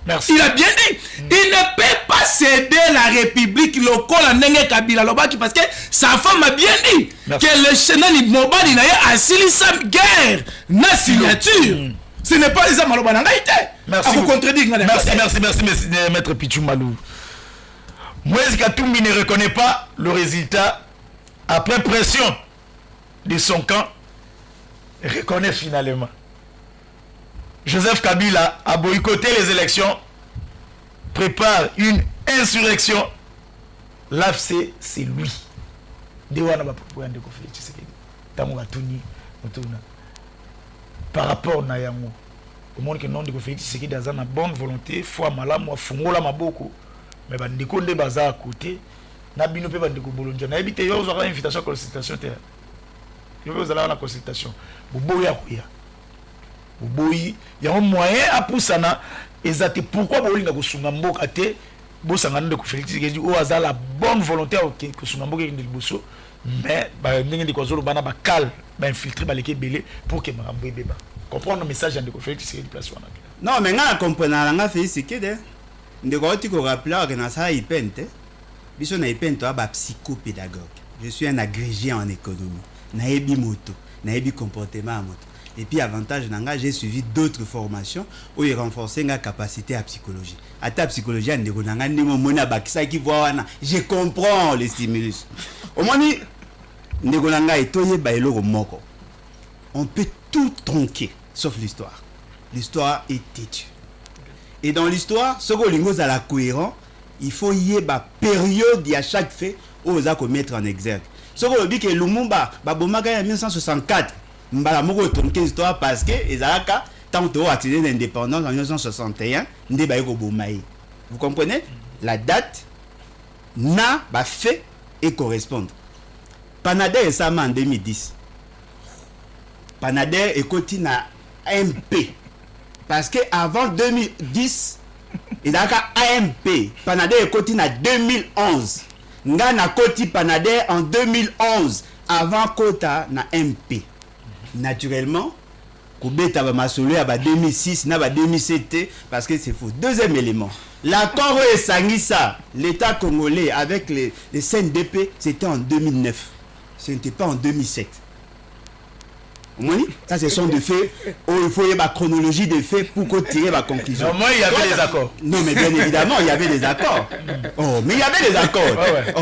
Speaker 1: Merci.
Speaker 3: Il a bien dit, il ne peut pas céder la République locale à Ndenge Kabila Lobaki parce que sa femme a bien dit que le Chénani Mobali n'a pas assis sa guerre, na signature. Ce n'est pas les Amaloba Nangaïté.
Speaker 1: Merci. Merci, Maître Pichou Malou. Moïse Katumbi ne reconnaît pas le résultat après pression de son camp. Reconnaît finalement. Joseph Kabila a boycotté les élections, prépare une insurrection l'AFC c'est lui nde wana bapropo ya ndeko Félix Tshisekedi ntango batuni motuna par rapport na yango omoni ke non ndeko Félix Tshisekedi aza na bonne volonté foi malamu afungola maboko mais bandeko nde baza à côté na bino mpe bandeko bolonja nayebi te yo ozwaka invitation à consultation te yo mpe ozalaka na consultation boboyi akoya boboyi yango moyen apusana eza te pourquoi bolinga kosunga mboka te bosanga ndeko Félix Tshisekedi oyo aza la bonne volonté kosunga mboka ekende liboso mais ndenge ndeko azoloba na bakale bainfiltre baleki ebele pour ke makambo ebeba comprendre le message ya ndeko Félix Tshisekedi place wana
Speaker 2: non mais nga na comprendre nga Félix Tshisekedi ndeko oti ko rappeler que na sala ipente biso na ipente ba psychopédagogue je suis un agrégé en économie nayebi moto nayebi comportement à moto et puis avantage nanga j'ai suivi d'autres formations où il renforçait ma capacité à psychologie à ta psychologie ndeko nanga ndimo mona bakisa ki voix wana je comprends les stimulus au moni ndeko nanga etoye ba eloko moko on peut tout tronquer sauf l'histoire. L'histoire est têtue. Et dans l'histoire, ce que l'ingos à la cohérent, il faut y ait une période, il y a chaque fait, où on va mettre en exergue. Ce que l'on dit que Lumumba, Babomaka en 1964, Mbala Moko tronquer l'histoire parce que Ezalaka, tant que atteint l'indépendance en 1961, Ndebaïko Bomaï. Vous comprenez? La date n'a pas fait et correspondre. Panader et Sama en 2010. Panader et continue à MP. Parce que avant 2010, il y a AMP. Panader et continue à 2011. Ngana Koti Panader en 2011. Avant Kota na MP. Naturellement, Koubeta va m'assurer à 2006, na 2007, parce que c'est faux. Deuxième élément. L'accord est Sangissa, l'État congolais avec les CNDP, c'était en 2009. Ce n'était pas en 2007. Ça, ce sont des faits où il faut y avoir une chronologie des faits pour tirer ma conclusion.
Speaker 1: Au moins, il y avait des accords.
Speaker 2: Non, mais bien évidemment, il y avait des accords. Oh, mais il y avait des accords. Oh,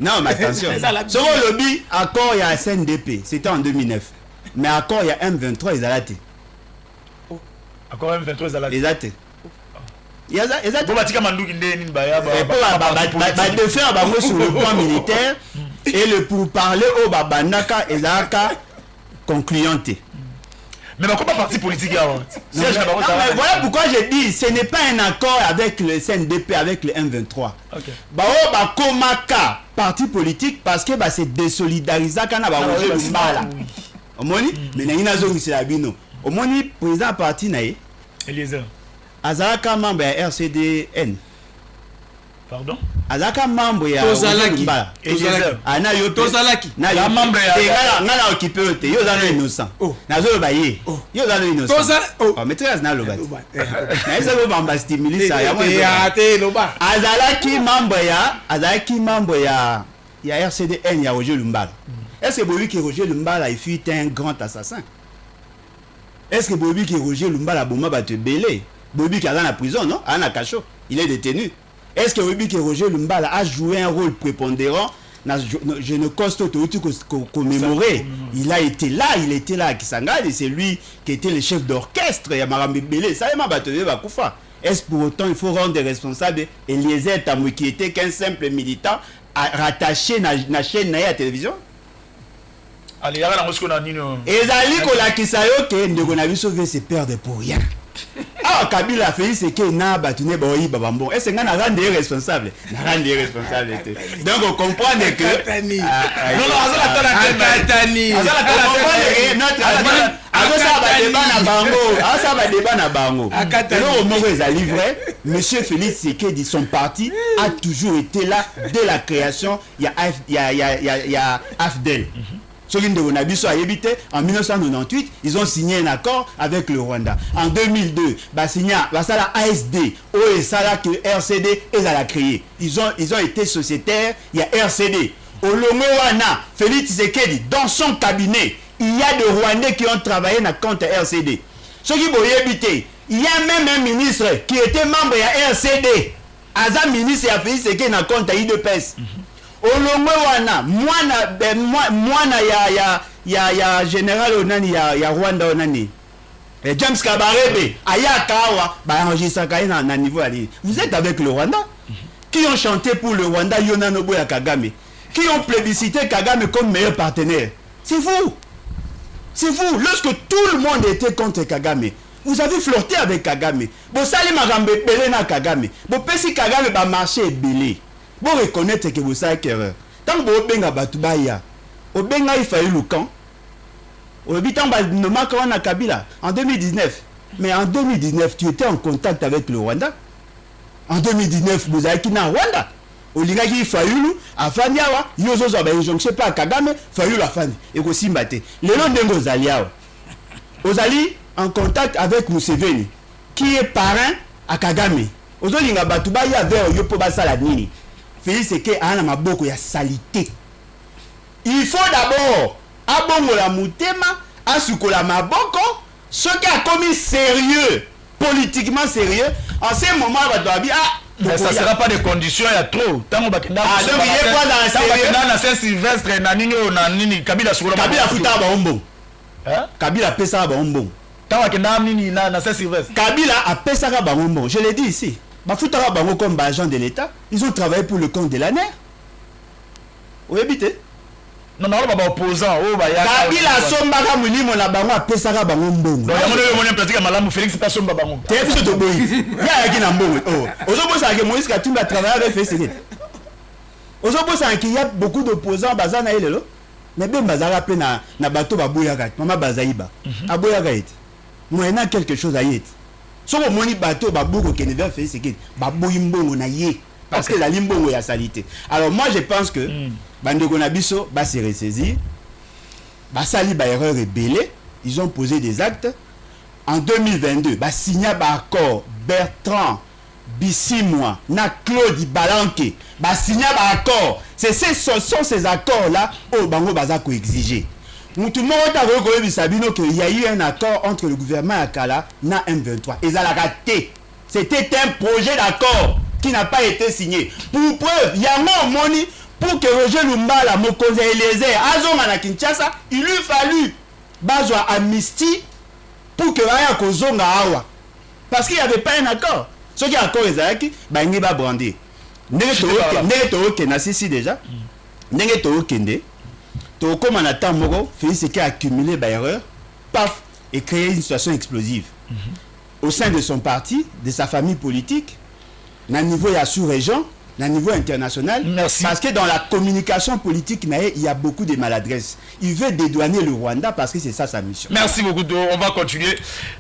Speaker 2: non, mais attention. Selon le lobby, accord, il y a CNDP. C'était en 2009. Mais accord, il y a M23, ils ont raté.
Speaker 1: Accord M23, ils ont raté.
Speaker 2: Ils ont raté. Il y a ça.
Speaker 1: Pour Batika Mandouki,
Speaker 2: et pour de faire sur le plan militaire et le pour parler au Babanaka et Zaka concluanté.
Speaker 1: Mais comment parti politique
Speaker 2: mais voilà pourquoi j'ai dit ce n'est pas un accord avec le CNDP, avec le M23.
Speaker 1: Okay.
Speaker 2: Komaka parti politique parce que c'est désolidarisé quand on a Roger Lumbala. Omoni mais na zone c'est la bino. Omoni président parti naé
Speaker 1: Eliezer
Speaker 2: Azaka membre ya RCDN.
Speaker 1: Pardon?
Speaker 2: Azaka membre ya
Speaker 3: Tozalaki.
Speaker 2: Ana yo
Speaker 3: Tozalaki.
Speaker 2: Na yo membre ya ngala occupé te. Yo zana innocent. Nazo ba ye. Yo zana innocent.
Speaker 3: Tozalaki.
Speaker 2: Oh mais très na lobat. Na eso lo bamba stimuli ça ya moi.
Speaker 3: Ya te loba.
Speaker 2: Azalaki membre ya RCDN ya Roger Lumbala. Est-ce que Bobi que Roger Lumbala il fut un grand assassin? Est-ce que Bobi que Roger Lumbala boma ba te belé? Bobi qui est dans la prison, non? À Nakacho, il est détenu. Est-ce que Bobi que Roger Lumbala a joué un rôle prépondérant? Je ne constate tout commémorer. Il était là à Kisangani, c'est lui qui était le chef d'orchestre. Yamarambe Belé, ça y m'a battu, va Koufa. Est-ce pour autant il faut rendre responsable Eliezer Tamou qui était qu'un simple militant rattaché à la chaîne à la télévision?
Speaker 1: Allez, il y a un mosquée dans Nino.
Speaker 2: Et Zali Kolakisayo qui ne sauver ses perdre pour rien. Ah, Kabila a fait ce que n'a battu Boyi Babambo. Est-ce que n'a rendu responsable? N'a rendu responsable. Donc on comprend que.
Speaker 1: Non, Azala
Speaker 2: Monsieur Félix Tshisekedi, son parti a toujours été là dès la création. Il y a AFDEL. En 1998, ils ont signé un accord avec le Rwanda. En 2002, ça la ASD, que RCD et ça l'a créé. Ils ont été sociétaires, il y a RCD. Au Longowana, Félix Tshisekedi, dans son cabinet, il y a des Rwandais qui ont travaillé dans le compte RCD. Ceux qui vont y habiter, il y a même un ministre qui était membre de RCD. Azam ministre a Félix Tshisekedi dans le compte IDPS. Olomwe wana mwana ya général onani ya Rwanda onani Et James Kabarebe, Aya Kawa, enregistré na niveau allé. Vous êtes avec le Rwanda qui ont chanté pour le Rwanda Yona Nobuya Kagame, qui ont plébiscité Kagame comme meilleur partenaire. C'est vous. C'est vous. Lorsque tout le monde était contre Kagame, vous avez flirté avec Kagame. Vous savez Magambe Belena Kagame. Vous pensez Kagame va marcher belé. Vous reconnaissez que vous savez que tant que vous benga Batubaya, vous benga il fallait le camp. Vous habitant na Kabila en 2019. Mais en 2019, tu étais en contact avec le Rwanda. En 2019, vous avez quitté Rwanda. Oligaki Fayulu, Afanyawa, Yozo je ne sais pas, Kagame, Fayulu Afani. Et aussi Mbate. Le nom de Ngozaliawa. Ozali en contact avec Museveni, qui est parrain à Kagame. Ozolinga Batubaya vers Yopo Basala Nini. Félix Eke a un maboko ya salité. Il faut d'abord abongola mutema, asukola maboko, ce qui a commis sérieux, politiquement sérieux, en ce moment,
Speaker 1: mais ça ne sera pas des conditions, il y a trop. Tant que Saint-Sylvestre, Kabila
Speaker 2: Futa Baombo. Kabila Pesa Baombo. Kabila a Pesa Baombo. Je l'ai dit ici. Bafuta Baombo comme agent de l'État, ils ont travaillé pour le compte de l'ANER. Vous habitez?
Speaker 1: Non, non, pas opposant.
Speaker 2: Kabila Sombaka Munimo na bango apesaka bango mbongo.
Speaker 1: Donc yamone yo pratique malamu Félix pas somba bango.
Speaker 2: T'es plutôt to boy. Ya yaki na mbongo. Oh. Ozobosa ke Moïse Katumbi a travaillé avec FCD. Ozobosa ke y a beaucoup d'opposants bazana elelo. Mais ben bazara pe na bato baboyaka. Mama bazaiba. Aboyaka ete. Moyena quelque chose à yete. Soko moni bato baboko ke ne vers FCD. Baboyi mbongo na ye. Parce que la limbongo ya salité. Alors moi je pense que Bandeko Nabiso va se ressaisir. Basali ba erreur rebelle. Ils ont posé des actes. En 2022, ba signé ba accord Bertrand Bissimwa na Claude Balanke. Ba signé ba accord. Ce sont ces accords là au bango bazako exiger. Tout le monde a reconnu Sabino qu'il y a eu un accord entre le gouvernement Akala na M23. Et ça l'a raté. C'était un projet d'accord qui n'a pas été signé. Pour preuve, il y a un moni. Pour que Roger Lumbala, Mokonze Eliezer, Azonga na Kinshasa, il lui fallu bazwa amnistie pour que Raya Kozonga awa. Parce qu'il n'y avait pas un accord. Ce qui est accord Ezaki, il va brander. N'est-ce pas Nassisi déjà? N'est-ce pas Kende? Comme on attend Moro, Félix qui a accumulé par erreur, paf, et créé une situation explosive. Au sein de son parti, de sa famille politique, à niveau de la sous-région, à niveau international.
Speaker 1: Merci.
Speaker 2: Parce que dans la communication politique, il y a beaucoup de maladresses. Il veut dédouaner le Rwanda parce que c'est ça sa mission.
Speaker 1: Merci beaucoup. On va continuer.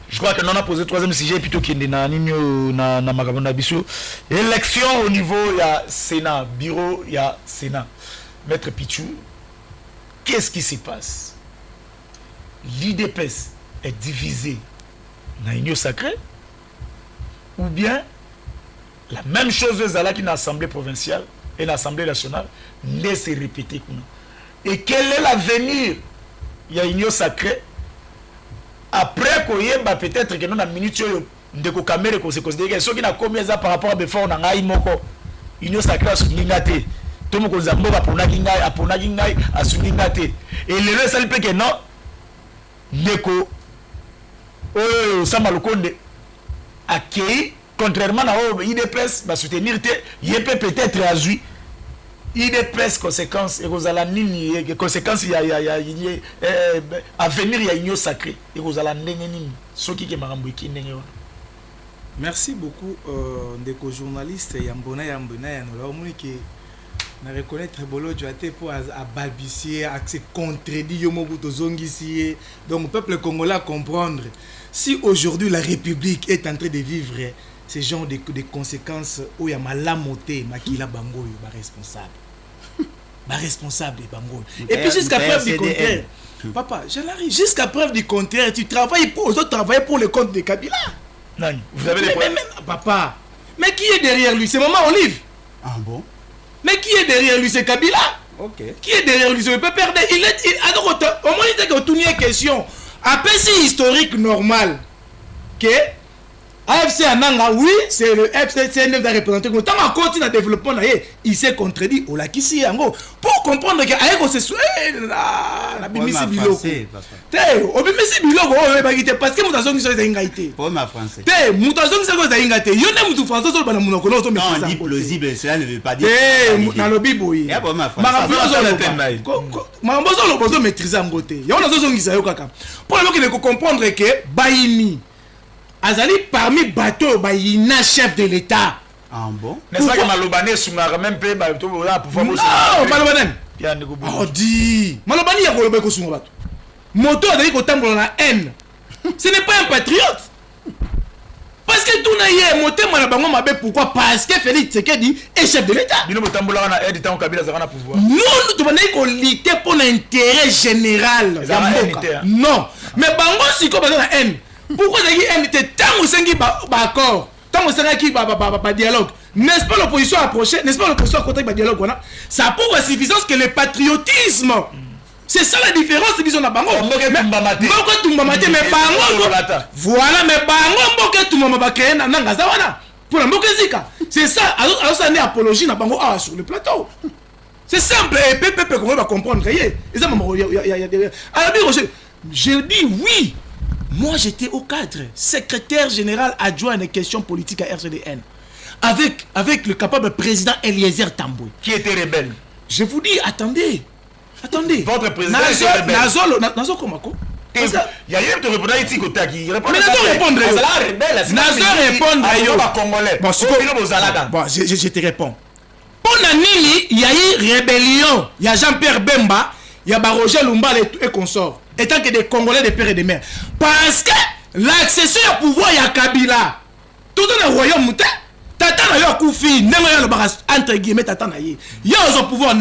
Speaker 1: Je crois que nous avons posé le troisième sujet plutôt qu'il y a élection au niveau il y a Sénat, bureau il y a Sénat. Maître Pichou, qu'est-ce qui se passe? L'IDPS est divisée dans l'Union sacrée ou bien la même chose que dans l'Assemblée provinciale et l'Assemblée nationale ne se répéter. Et quel est l'avenir? Il y a une union sacrée. Après, peut-être que nous avons une minute de caméra qui se considère que ceux qui n'ont commis ça par rapport à Befort, on a une union sacrée à Souningate. Tout le monde a dit et le reste, c'est que non, Neko, Samalokonde, accueilli. Contrairement à l'IDPS, va soutenir, il peut peut-être réagir. IDPS, conséquences, et vous allez conséquences, il y a à venir, il y a une union sacrée. Et vous allez ce qui est
Speaker 3: merci beaucoup, Ndeko journaliste, Yambona, qui na reconnaître Bolo Djoate pour balbutier, à se contredire, donc le peuple congolais comprendre. Si aujourd'hui la République est en train de vivre ce genre de conséquences où il y a malamoté, makila bango ba responsable. Ba responsable bango. Et puis jusqu'à preuve du contraire. Papa, je l'arrive jusqu'à preuve du contraire, tu travailles pour les autres travaillent pour le compte de Kabila.
Speaker 1: Non, vous avez les points.
Speaker 3: Papa, mais qui est derrière lui? C'est Maman Olive.
Speaker 2: Ah bon?
Speaker 3: Mais qui est derrière lui? C'est Kabila.
Speaker 2: OK.
Speaker 3: Qui est derrière lui? Il peut perdre. Alors, au moins, il dit que tout une question. Après, c'est historique normal que AFC Ananga, oui, c'est le FCCNF de représenter. Tant qu'on continue à développement, il s'est contredit. On l'a qu'ici, Yango. Pour comprendre que Aïko se souhaite, la Bimisi Biloko. Obimisi Biloko, parce que Moutazong sont des ingaïtés.
Speaker 2: Pour ma français.
Speaker 3: Moutazong sont des ingaïtés. Y'en a Moutou français, sur le Monoco.
Speaker 2: Non, on dit plausible, cela ne veut pas dire.
Speaker 3: Dans le Biboui.
Speaker 2: Et pour ma français.
Speaker 3: Mambozo le besoin maîtriser en côté. Y'en a besoin d'Isaïo Kaka. Pour le moment, comprendre que Baïni. Azali parmi bateau bayina chef de l'État.
Speaker 2: Ah bon?
Speaker 1: N'est-ce pas que Malobane Sungara même peu bateau pour pouvoir
Speaker 3: non Malobane. Oh di. Malobane ya koloba ko sunga bateau. Moto azali ko tambola na haine. Ce n'est pas un patriote. Parce que tout na yé moté mona bango mabe pourquoi? Parce que Félix Tshisekedi est chef de l'État.
Speaker 1: Bino motambola na aide tant Kabila zara na pouvoir.
Speaker 3: Nous tu banai ko lutter pour l'intérêt général. Non. Mais bango siko baza na haine. Pourquoi il était tant au sein qui accord, tant au sein qui dialogue, n'est-ce pas l'opposition approchée, n'est-ce pas l'opposition à côté de dialogue, ça prouve la suffisance que le patriotisme, c'est ça la différence qu'ils ont à Bango. Mais Bango, voilà, mais Bango, pour la Mokezika, c'est ça, alors ça n'est apologie à Bango sur le plateau. C'est simple, et Pépé, comment on va comprendre, je dis oui. Moi, j'étais au cadre, secrétaire général adjoint des questions politiques à RCDN, avec le capable président Eliezer Tamboué.
Speaker 1: Qui était rebelle.
Speaker 3: Je vous dis, attendez.
Speaker 1: Votre président était rebelle.
Speaker 3: Nazo Komako.
Speaker 1: Il y a eu un répondant ici qui répond.
Speaker 3: Mais Nazo répondre. Nazo répondre. Bon, je te réponds. Pour Nanini, il y a eu rébellion. Il y a Jean-Pierre Bemba, il y a Roger Lumba et consorts. Étant que des Congolais de père et de mère. Parce que l'accession au pouvoir, il y a Kabila. Tout dans le royaume, Tata na yo Koufi, entre guillemets, Tata na ye. Il y a au pouvoir,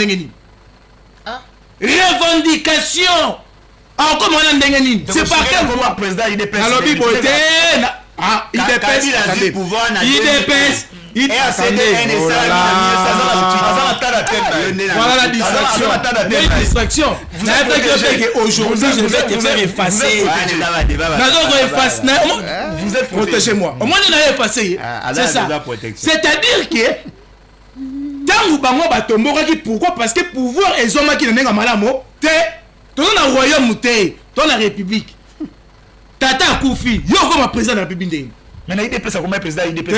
Speaker 3: revendication. Encore moins Ndengeni. C'est par quel pouvoir?
Speaker 1: Président, il dépêche.
Speaker 3: Alors, il dépêche. Il voilà la distraction. Vous avez aujourd'hui, je vais te faire effacer. Vous êtes protégez-moi. Au moins, il a effacé. C'est ça. C'est-à-dire que tant que Bango Batomboka, pourquoi? Parce que pouvoir et hommes qui n'ont pas malamo, dans le royaume, dans la République. Tata Koufi, yo comme président de la République.
Speaker 1: Mais il dépêche comme président, il dépêche.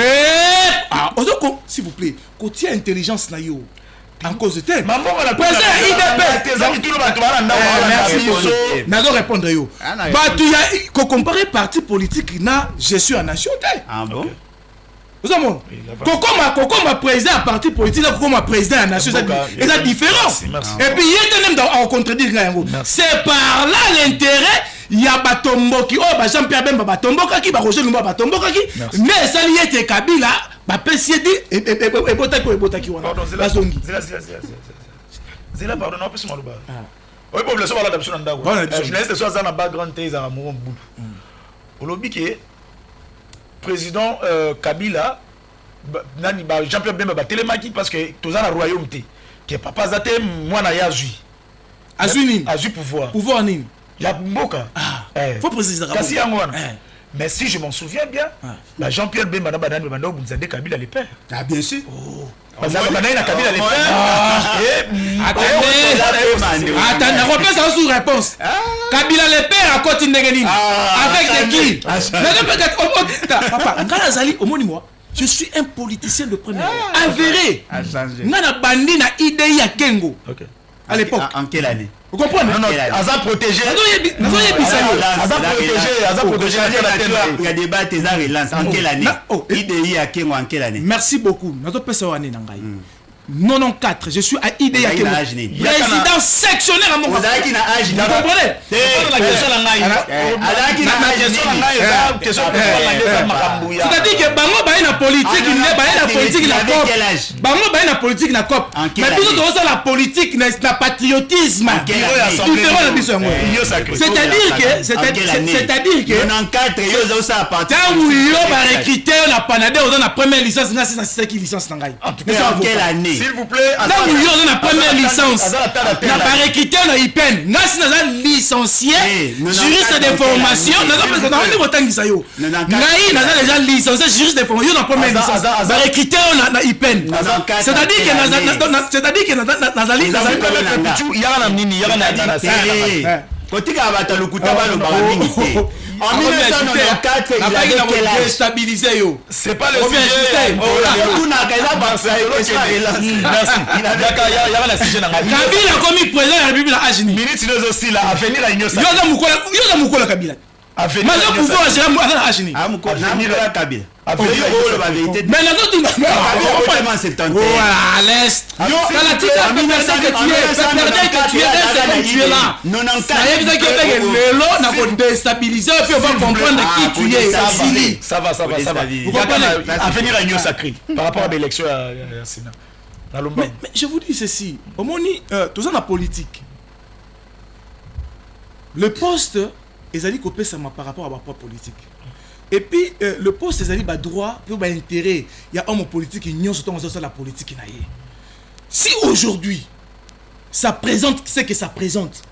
Speaker 3: S'il vous plaît, côté intelligence na yo. En cause de tel.
Speaker 1: Maman, la
Speaker 3: président, il dépêche. Merci. N'a répondre yo. Bah tu y a comparer parti politique na gestion en nation.
Speaker 2: Ah bon?
Speaker 3: Vous savez, Coco ma président parti politique, Coco ma président en nation, c'est la différence. Et puis il y a même dans contredire. C'est par là l'intérêt. Il y a Batomboki, Jean-Pierre Bemba Batomboka qui va Roger Lumba Batomboka qui, mais ça y est Kabila, Pessiedi et Botaki.
Speaker 1: Pardon, c'est là, pardon, on peut se malouba. Oui, pour le savoir, je laisse soit dans la background thèse à mon bout. Au lobby qui est président Kabila, Jean-Pierre Bemba Télémaki parce que tout ça la royauté, qui est papa Zate, moi na Yazui. Azui pouvoir.
Speaker 3: Pouvoir nini.
Speaker 1: Il y a Mboka.
Speaker 3: Faut préciser ça.
Speaker 1: Mais si je m'en souviens bien, Jean-Pierre Bemba Bunzade Kabila les pères.
Speaker 2: Ah bien sûr.
Speaker 1: Parce que Kabila les
Speaker 3: pères. Attends, repose ça sous réponse. Kabila les pères à côté de avec qui? Papa, Ngalazali au moi. Je suis un politicien de première. Avéré. Nana bandi na idée ya Kengo. À l'époque.
Speaker 2: En quelle année?
Speaker 3: Vous comprenez?
Speaker 1: Non, Aza protégé.
Speaker 2: Aza protégé. Il y a débat, tes relance. En quelle année? IDI à Kengo en quelle année?
Speaker 3: Merci beaucoup. Notre personne année Nangaï. 94, je suis à IDI à Kengo. Président sectionnaire à mon
Speaker 2: Vous avez qui n'a âge?
Speaker 3: Vous comprenez? C'est-à-dire que Bango Baye na politique, il n'est pas la politique la COP. Bango Baye na politique la COP. Mais plutôt dans la politique, la patriotisme. C'est-à-dire que
Speaker 2: 94, il y a ça à partir.
Speaker 3: Quand vous y avez recruté la Panade, on a la première licence, c'est qui licence Nangaï.
Speaker 2: En quelle année? Allez-y.
Speaker 1: S'il vous plaît.
Speaker 4: Là où il y a la première licence, n'a pas recruté na IPEN. Nasi n'a licencié, juriste de formation. N'a pas déjà licencié, juriste de formation. Na première licence. N'a recruté na IPEN. C'est-à-dire que Nazali.
Speaker 1: Il y a un nini, il y a un
Speaker 2: Kotika abata lokuta ba lo mingi te. En 1994, il avait quel âge?
Speaker 4: Déstabilisé yo.
Speaker 1: C'est pas le sujet. Merci. Il y a la sujet.
Speaker 4: Kabila comme président de la République à Agini.
Speaker 1: Minute aussi là, à venir à Igno Sacré.
Speaker 4: Yo Mukola Kabila.
Speaker 1: À venir
Speaker 4: à pouvoir gérer à Agini.
Speaker 2: Ah Mukola na Kabila.
Speaker 1: À venir
Speaker 2: la vérité.
Speaker 4: Mais la autre à l'est. La tika tu es là. Ça y est que le lot n'a pas déstabilisé puis on va comprendre qui tu es.
Speaker 1: Ça va. Vous comprenez? À venir à Igno Sacré par rapport à l'élection à Sénat.
Speaker 3: Mais je vous dis ceci, au moins tout ça la politique. Le poste ils allaient copier ça par rapport à ma propre politique. Et puis le poste ils allaient droit pour intérêt. Il y a homme politique qui ignore surtout la politique. Si aujourd'hui ça présente ce que ça présente,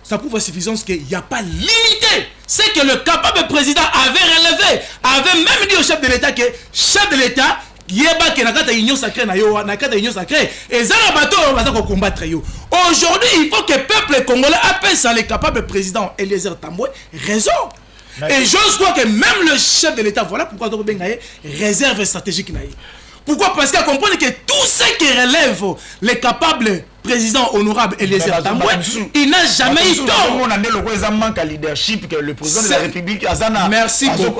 Speaker 3: ça prouve à suffisance qu'il n'y a pas limité. C'est que le capable président avait relevé, avait même dit au chef de l'État que chef de l'État yeba ke nakata union sacrée na yo nakata union sacrée et ça la bateau on va combattre yo. Aujourd'hui il faut que le peuple congolais appelle ça le capable président Eliezer Tambwe raison. Et j'ose croire que même le chef de l'État, voilà pourquoi on a réserve stratégique. Pourquoi? Parce qu'il comprend que tout ce qui relève les capables président honorable Eliezer Tambwe, il n'a jamais eu tort.
Speaker 1: On a le manque à leadership que le président de la République a.
Speaker 4: Merci beaucoup.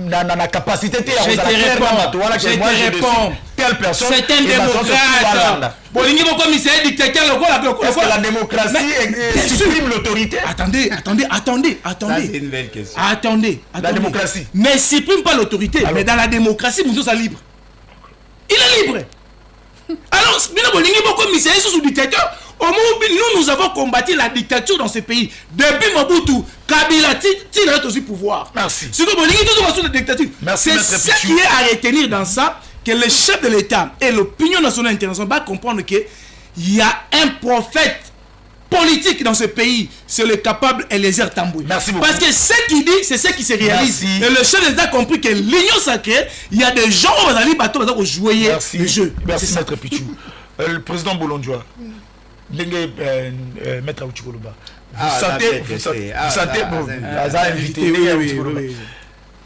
Speaker 1: La capacité de
Speaker 4: je te réponds.
Speaker 1: Telle personne.
Speaker 4: C'est un démocrate.
Speaker 1: Est-ce que la démocratie supprime l'autorité?
Speaker 3: Attendez.
Speaker 2: C'est une belle question.
Speaker 3: Attendez.
Speaker 1: La démocratie.
Speaker 3: Mais supprime pas l'autorité. Mais dans la démocratie, nous sommes libres. Il est libre. Alors, sous dictateur, au moment où nous avons combattu la dictature dans ce pays, depuis Mobutu, Kabila, il a aussi pouvoir.
Speaker 1: Merci.
Speaker 3: C'est ce qui est à retenir dans ça, que le chef de l'État et l'opinion nationale internationale vont comprendre qu'il y a un prophète politique dans ce pays, c'est le capable Eliezer Tambwe.
Speaker 1: Merci beaucoup.
Speaker 3: Parce que ce qu'il dit, c'est ce qui se réalise.
Speaker 1: Merci.
Speaker 3: Et le chef de l'État a compris que l'union sacrée, il y a des gens qui vont jouer le jeu.
Speaker 1: Merci, Maître Pichou. Le président Bolondjoa, Maître Aouchikoloba,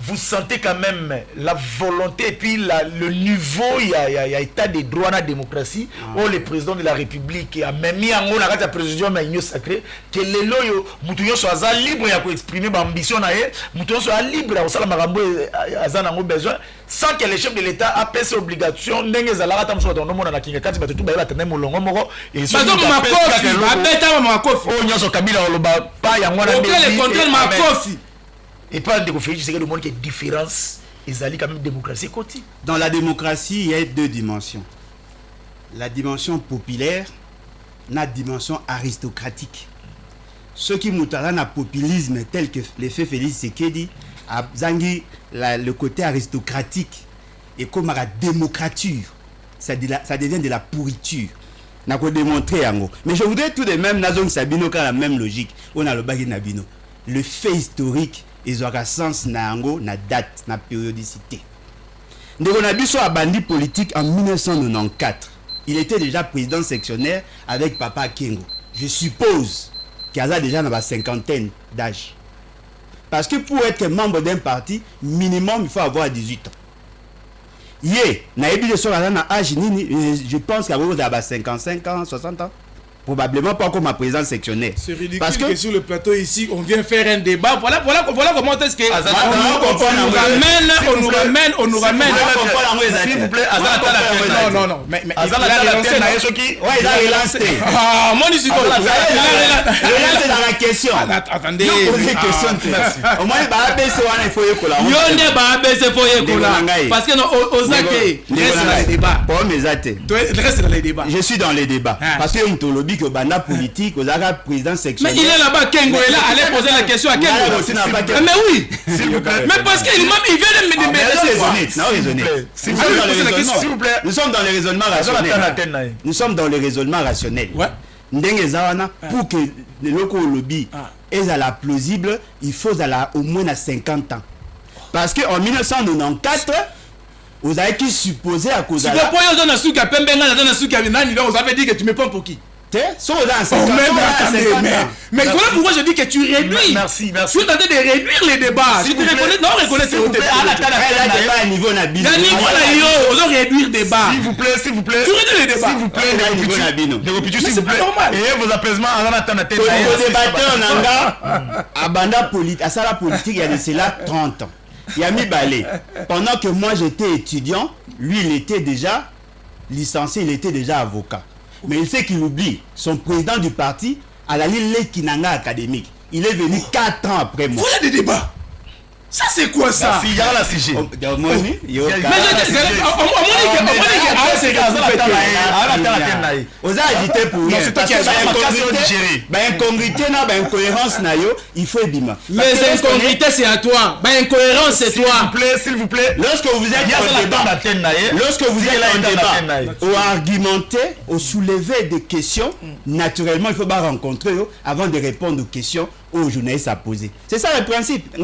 Speaker 1: vous sentez quand même la volonté et puis le niveau, il y a état de droit dans la démocratie, où le président de la République a même mis en haut la président de l'Union sacrée, que les loyaux, Moutounion soit libre et exprimer ma ambition, Moutounion soit libre, à besoin, sans que le chef de l'État a fait ses obligations, n'engage à la rata, soit dans le monde, qui est quand il va te donner mon long moro, et ça ma et pas de conférence, c'est que le monde qui est différence, ils allaient quand même démocratie côté.
Speaker 2: Dans la démocratie, il y a deux dimensions. La dimension populaire, la dimension aristocratique. Ceux qui moutara na populisme tel que les fait Félix Sekedi, a zangi le côté aristocratique et comme la démocrature, ça devient de la pourriture. N'a pas démontré yango. Mais je voudrais tout de même Nazong Sabino quand la même logique. On a le bagui Nabino. Le fait historique. Ils ont un sens na date, na périodicité. Ndeko Nabiso a bandit politique en 1994. Il était déjà président sectionnaire avec Papa Kengo. Je suppose qu'il a déjà dans la cinquantaine d'âge. Parce que pour être membre d'un parti, minimum, il faut avoir 18 ans. Je pense qu'il y a 55 ans, 60 ans. Probablement pas comme ma présidente sectionnaire.
Speaker 3: C'est ridicule parce que sur le plateau ici, on vient faire un débat. Voilà comment est-ce que on nous ramène.
Speaker 1: S'il vous plaît,
Speaker 3: non. Mais il a
Speaker 2: relancé.
Speaker 3: Ah, moi je suis comme ça.
Speaker 2: Il dans la question.
Speaker 3: Attendez.
Speaker 2: Au moins il faut y coller.
Speaker 3: Parce que Ozake reste dans les débats.
Speaker 2: Je suis dans les débats. Parce que que banda politique, aux arabes président sexuel.
Speaker 4: Mais il est là-bas, Kengo est là, allez poser la question à Kengo. Mais oui, mais parce qu'il vient de me
Speaker 2: Nous sommes dans le raisonnement rationnel. Nous sommes dans le raisonnement rationnel. Pour que le local lobby est plausible, il faut au moins à 50 ans. Parce qu'en 1994, vous avez qui supposé à cause de ça.
Speaker 4: Vous avez dit que tu me prends pour qui? Mais pourquoi je dis que tu réduis?
Speaker 1: Merci.
Speaker 4: Tu es en train de réduire les débats. Si tu reconnais, non, reconnais tes débats.
Speaker 2: À niveau Nabino.
Speaker 4: On doit réduire le débat.
Speaker 1: S'il vous plaît.
Speaker 4: Tu réduis les débats.
Speaker 1: S'il vous plaît,
Speaker 4: c'est pas normal.
Speaker 1: Et vos apaisements,
Speaker 2: Pour le débatteur, à banda politique, à la politique, il y a de cela 30 ans. Yami Balé, pendant que moi j'étais étudiant, lui il était déjà licencié, il était déjà avocat. Mais il sait qu'il oublie son président du parti à la ligne Kinanga académique. Il est venu 4 ans après moi.
Speaker 4: Voilà des débats. Ça c'est quoi ça?
Speaker 1: Il y a la CG.
Speaker 4: Mais je dis,
Speaker 2: on a agité pour rien. Parce que incongruité, incohérence, il faut ébimer.
Speaker 4: Mais incongruité c'est à toi. Incohérence c'est toi.
Speaker 1: S'il vous plaît.
Speaker 2: Lorsque vous êtes en débat, ou argumenter, ou soulever des questions, naturellement il faut pas rencontrer avant de répondre aux questions aux journalistes à poser. C'est ça le principe.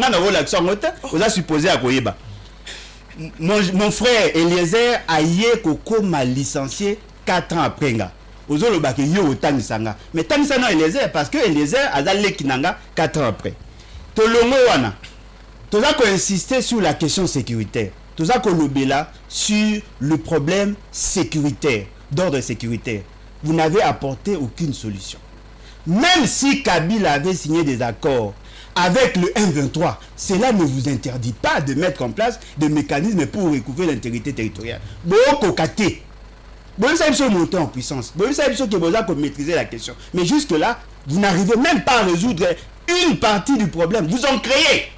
Speaker 2: On a supposé à Koyeba. Mon frère Eliezer Aye Koko m'a licencié 4 ans après. Mais Tanisanga Eliezer parce que Eliezer a dalé Kinanga 4 ans après. Tolongo wana. Toza ko insister sur la question sécuritaire. Toza ko lobela sur le problème sécuritaire, d'ordre sécuritaire. Vous n'avez apporté aucune solution. Même si Kabila avait signé des accords avec le M23, cela ne vous interdit pas de mettre en place des mécanismes pour recouvrer l'intégrité territoriale. Beaucoup Kate. Vous savez monter en puissance. Vous savez que vous avez maîtriser la question. Mais jusque-là, vous n'arrivez même pas à résoudre une partie du problème. Vous en créez.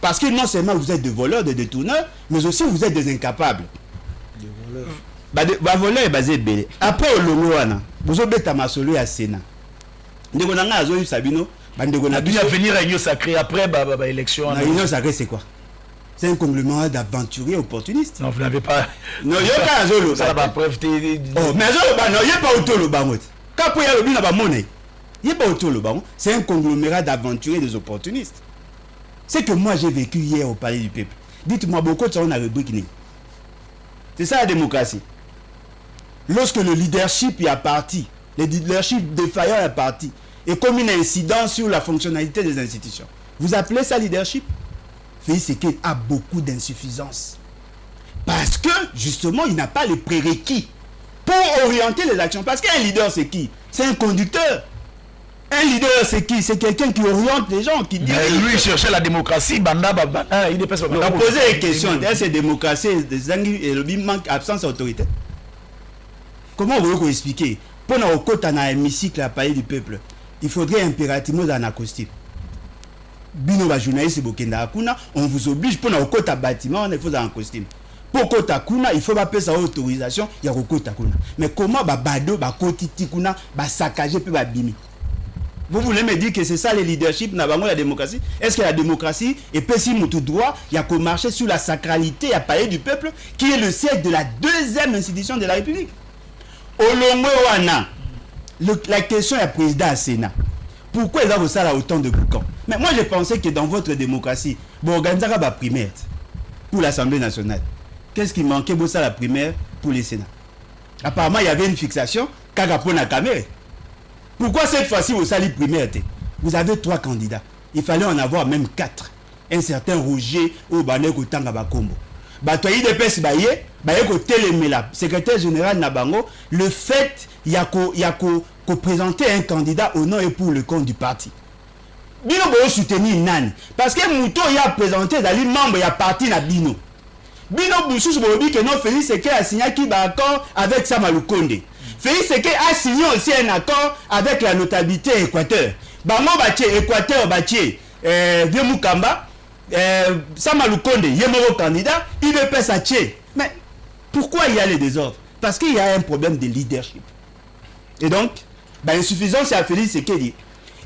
Speaker 2: Parce que non seulement vous êtes des voleurs, des détourneurs, mais aussi vous êtes des incapables. Des voleurs. Voleurs est basé belé. Après au Longoana, vous avez tamassolé à Sénat. Ndegonanga azo Sabino, bandegona
Speaker 1: bien venir à Union Sacrée après élection.
Speaker 2: Union Sacrée c'est quoi? C'est un conglomérat d'aventuriers opportunistes.
Speaker 1: Non, vous n'avez pas.
Speaker 2: Non, il y a pas Azolo.
Speaker 1: Ça va preuve.
Speaker 2: Oh, mais Azolo, non, il n'y a pas autour le bangot. Quand il y a le bin à monnaie, il n'y a pas autour le bangot. C'est un conglomérat d'aventuriers des opportunistes. C'est que moi j'ai vécu hier au Palais du Peuple. Dites-moi beaucoup de ça on a rubrique. C'est ça la démocratie. Lorsque le leadership est parti, le leadership défaillant est parti, et comme une incidence sur la fonctionnalité des institutions. Vous appelez ça leadership? C'est qu'il a beaucoup d'insuffisance. Parce que, justement, il n'a pas les prérequis pour orienter les actions. Parce qu'un leader, c'est qui? C'est un conducteur. Un leader, c'est qui? C'est quelqu'un qui oriente les gens, qui dit...
Speaker 1: Lui, il cherchait la démocratie, il dépasse le
Speaker 2: Banda. Posez les questions. C'est démocratie, il manque absence d'autorité. Comment vous pouvez expliquer? Pour nous, au un hémicycle à Palais du Peuple, il faudrait impérativement dans un costume. Bino va journaliste Bokenda Akuna, on vous oblige pour nous au bâtiment, il faut un costume. Pour Kota Kuna, il faut pas payer sa autorisation, il y a Kota Kuna. Mais comment bado, kotiti kuna, saccager puis bimi? Vous voulez me dire que c'est ça le leadership n'a pas la démocratie? Est-ce que la démocratie est pessimiste tout droit? Il y a qu'au marcher sur la sacralité à Palais du Peuple, qui est le siège de la deuxième institution de la République. Olongo wana. La question est président à Sénat. Pourquoi ils ont ça autant de boucans? Mais moi je pensais que dans votre démocratie, vous organisez la primaire pour l'Assemblée nationale. Qu'est-ce qui manquait pour ça la primaire pour les Sénats? Apparemment il y avait une fixation car pour la caméra. Pourquoi cette fois-ci vous salez primaire? Vous avez 3 candidats. Il fallait en avoir même 4. Un certain Roger ou Baneko Tanga Bakombo. Batoyi de pes baye ko telemela secrétaire général Nabango, le fait il y a ko présenter un candidat au nom et pour le compte du parti. Bino bo soutenir nani parce que Mouto y a présenté dali membre ya parti na Bino. Bino Boussous Bobi que non Félix Seke a signé qui ba accord avec Samalou Konde. Félix Seke a signé aussi un accord avec la notabilité Équateur. Bango batie Équateur batie Vieux Mukamba. Samalou Konde, il est mon candidat, il veut pas ça. Mais pourquoi il y a les désordres? Parce qu'il y a un problème de leadership. Et donc, insuffisance à Félix Tshisekedi.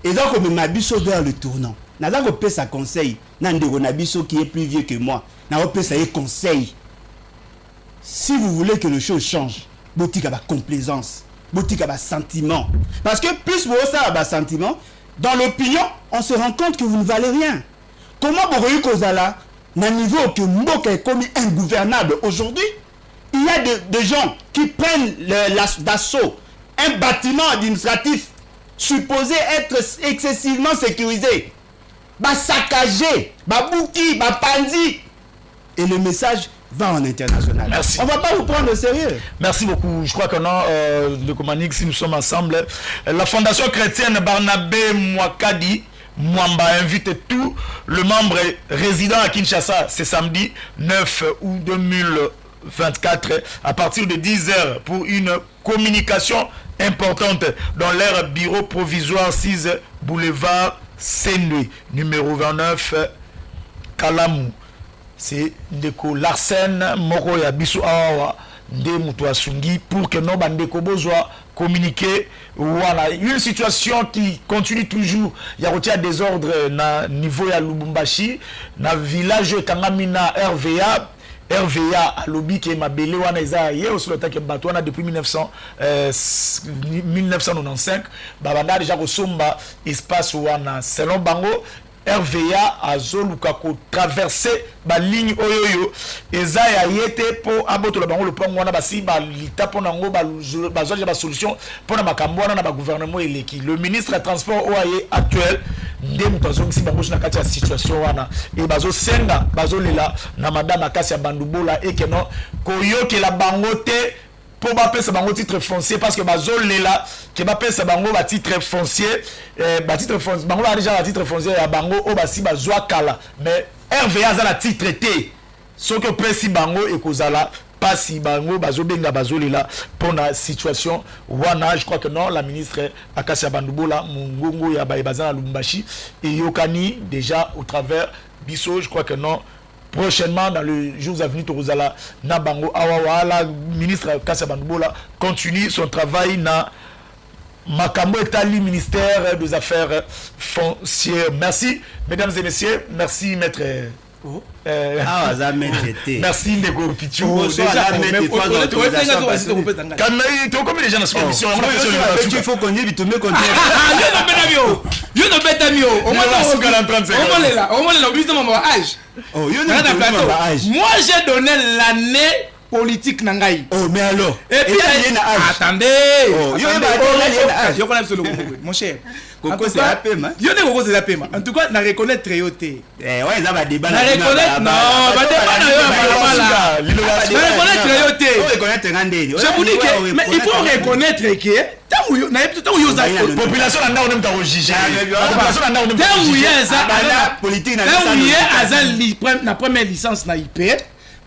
Speaker 2: Et donc, on m'a biso vers le tournant. N'a pas coupé sa conseil. Nandero Nabiso qui est plus vieux que moi. N'a pas coupé sa conseil. Si vous voulez que les choses changent, boutique à complaisance, boutique à sentiment. Parce que plus vous avez un sentiment, dans l'opinion, on se rend compte que vous ne valez rien. Comment vous voyez Kozala, d'un niveau que Mboka est commis ingouvernable aujourd'hui, il y a des gens qui prennent d'assaut un bâtiment administratif supposé être excessivement sécurisé, saccagé, bouki, pandi, et le message va en international.
Speaker 1: Merci.
Speaker 2: On ne va pas vous prendre au sérieux.
Speaker 1: Merci beaucoup. Je crois que non, le Comanix, si nous sommes ensemble, la Fondation chrétienne Barnabé Mwakadi Mwamba invite tous les membres résidents à Kinshasa ce samedi 9 août 2024 à partir de 10h pour une communication importante dans leur bureau provisoire 6 boulevard Sendwe, numéro 29 Kalamou. C'est Ndeko Larsen Moko ya biso awa nde mutu asungi pour que nos bandeko bozwa communiquer. Voilà, une situation qui continue toujours. Il y a des désordre na niveau ya Lubumbashi, na village Kangamina RVA à lobby qui est mabele wana eza ye aussi le temps que batwana depuis 1995 babanda déjà kosomba espace wana selon bango RVA azoluka ko traverser ba ligne oyoyo eza ya yete po aboto la bango le pongo wana basi ba lita pona ngo ba ba solution pona makambo wana na ba gouvernement eleki. Le ministre des transports OAE actuel nde mutazo si bango na kati ya situation wana e bazo senga bazo lela na madame Akasi ya Bandubola et que non koyoke la bango te pour bapper ce bango titre foncier parce que bazo lela que bapper ce bango ba titre foncier bango a déjà la titre foncier ya bango o basi bazwa kala mais RVA za la titre té ce que presi bango et kozala pas si bango bazo benga bazo lela pour la situation wana. Je crois que non, la ministre Akasi ya Bandubola mungongo ya baza na Lubumbashi et yokani déjà au travers biso. Je crois que non, prochainement dans les jours à venir Torozala Nabango Awawa, la ministre Akasi ya Bandubola continue son travail na Makambo Etali, ministère des Affaires foncières. Merci mesdames et messieurs, merci maître. Merci Ndeko Pichu. Combien de gens dans cette émission?
Speaker 2: Il faut qu'on y ait tout le monde.
Speaker 4: Moi j'ai donné l'année politique nangai.
Speaker 2: Oh mais alors.
Speaker 4: Et puis attendez. Mon cher.
Speaker 2: Coco c'est la paiement.
Speaker 4: Yo ne Coco c'est la paiement. En tout cas, na reconnaître très haut.
Speaker 2: Ouais, ça va débat.
Speaker 4: Na reconnaître non, va débat na yo na reconnaître très haut.
Speaker 2: Reconnaître ngandeni.
Speaker 4: Je vous dis que mais il faut reconnaître que tant yo na tout yo za
Speaker 1: population na on aime ta juger. Population na on aime
Speaker 4: tant yo ça
Speaker 2: la politique na
Speaker 4: la première licence na IP.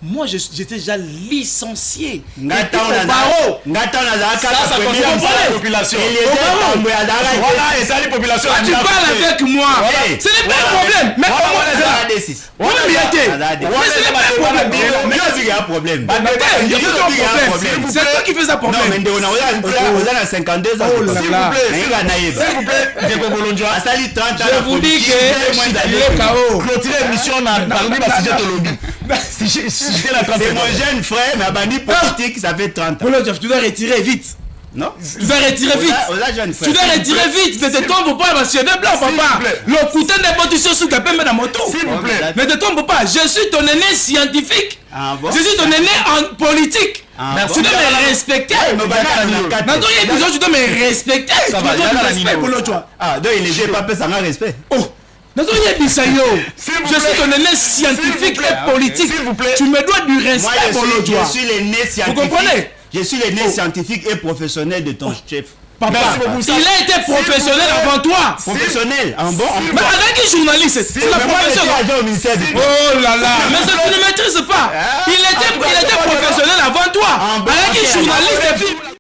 Speaker 4: Moi, j'étais déjà licencié.
Speaker 2: Ça
Speaker 1: population.
Speaker 2: Voilà, et ça, les populations.
Speaker 4: Tu parles avec moi. Ce n'est pas un problème. Mais
Speaker 2: il y a un problème.
Speaker 4: C'est toi qui fais ça problème.
Speaker 2: Non, mais on a 52 ans.
Speaker 1: S'il vous plaît,
Speaker 4: je vous dis que le chaos.
Speaker 1: Clôturer l'émission dans le sujet.
Speaker 2: C'est mon jeune frère, mais Abani politique, ça fait 30 ans.
Speaker 4: Tu dois retirer vite.
Speaker 2: Non?
Speaker 4: Tu dois retirer vite. Tu dois retirer vite. Ne te trompe pas, monsieur de blanc, papa. Le couteau n'est pas tout sur ce que tu peux mettre dans moto.
Speaker 1: S'il vous plaît.
Speaker 4: Ne te trompe pas. Je suis ton aîné scientifique. Je suis ton aîné en politique. Tu dois me respecter. Dans ton épisode, tu dois me respecter. Tu dois me respecter pour l'autre.
Speaker 2: Ah, donc il est pas fait sans respect.
Speaker 4: Oh. Je suis ton aîné scientifique et politique. Tu me dois du respect pour l'autre.
Speaker 2: Je suis l'aîné scientifique.
Speaker 4: Vous comprenez?
Speaker 2: Je suis l'aîné scientifique et professionnel de ton chef.
Speaker 4: Papa, il a été professionnel avant toi.
Speaker 2: Professionnel, en bon.
Speaker 4: Mais avec un journaliste, c'est la profession. Oh là là, mais tu ne maîtrises pas. Il était professionnel avant toi. Avec un journaliste.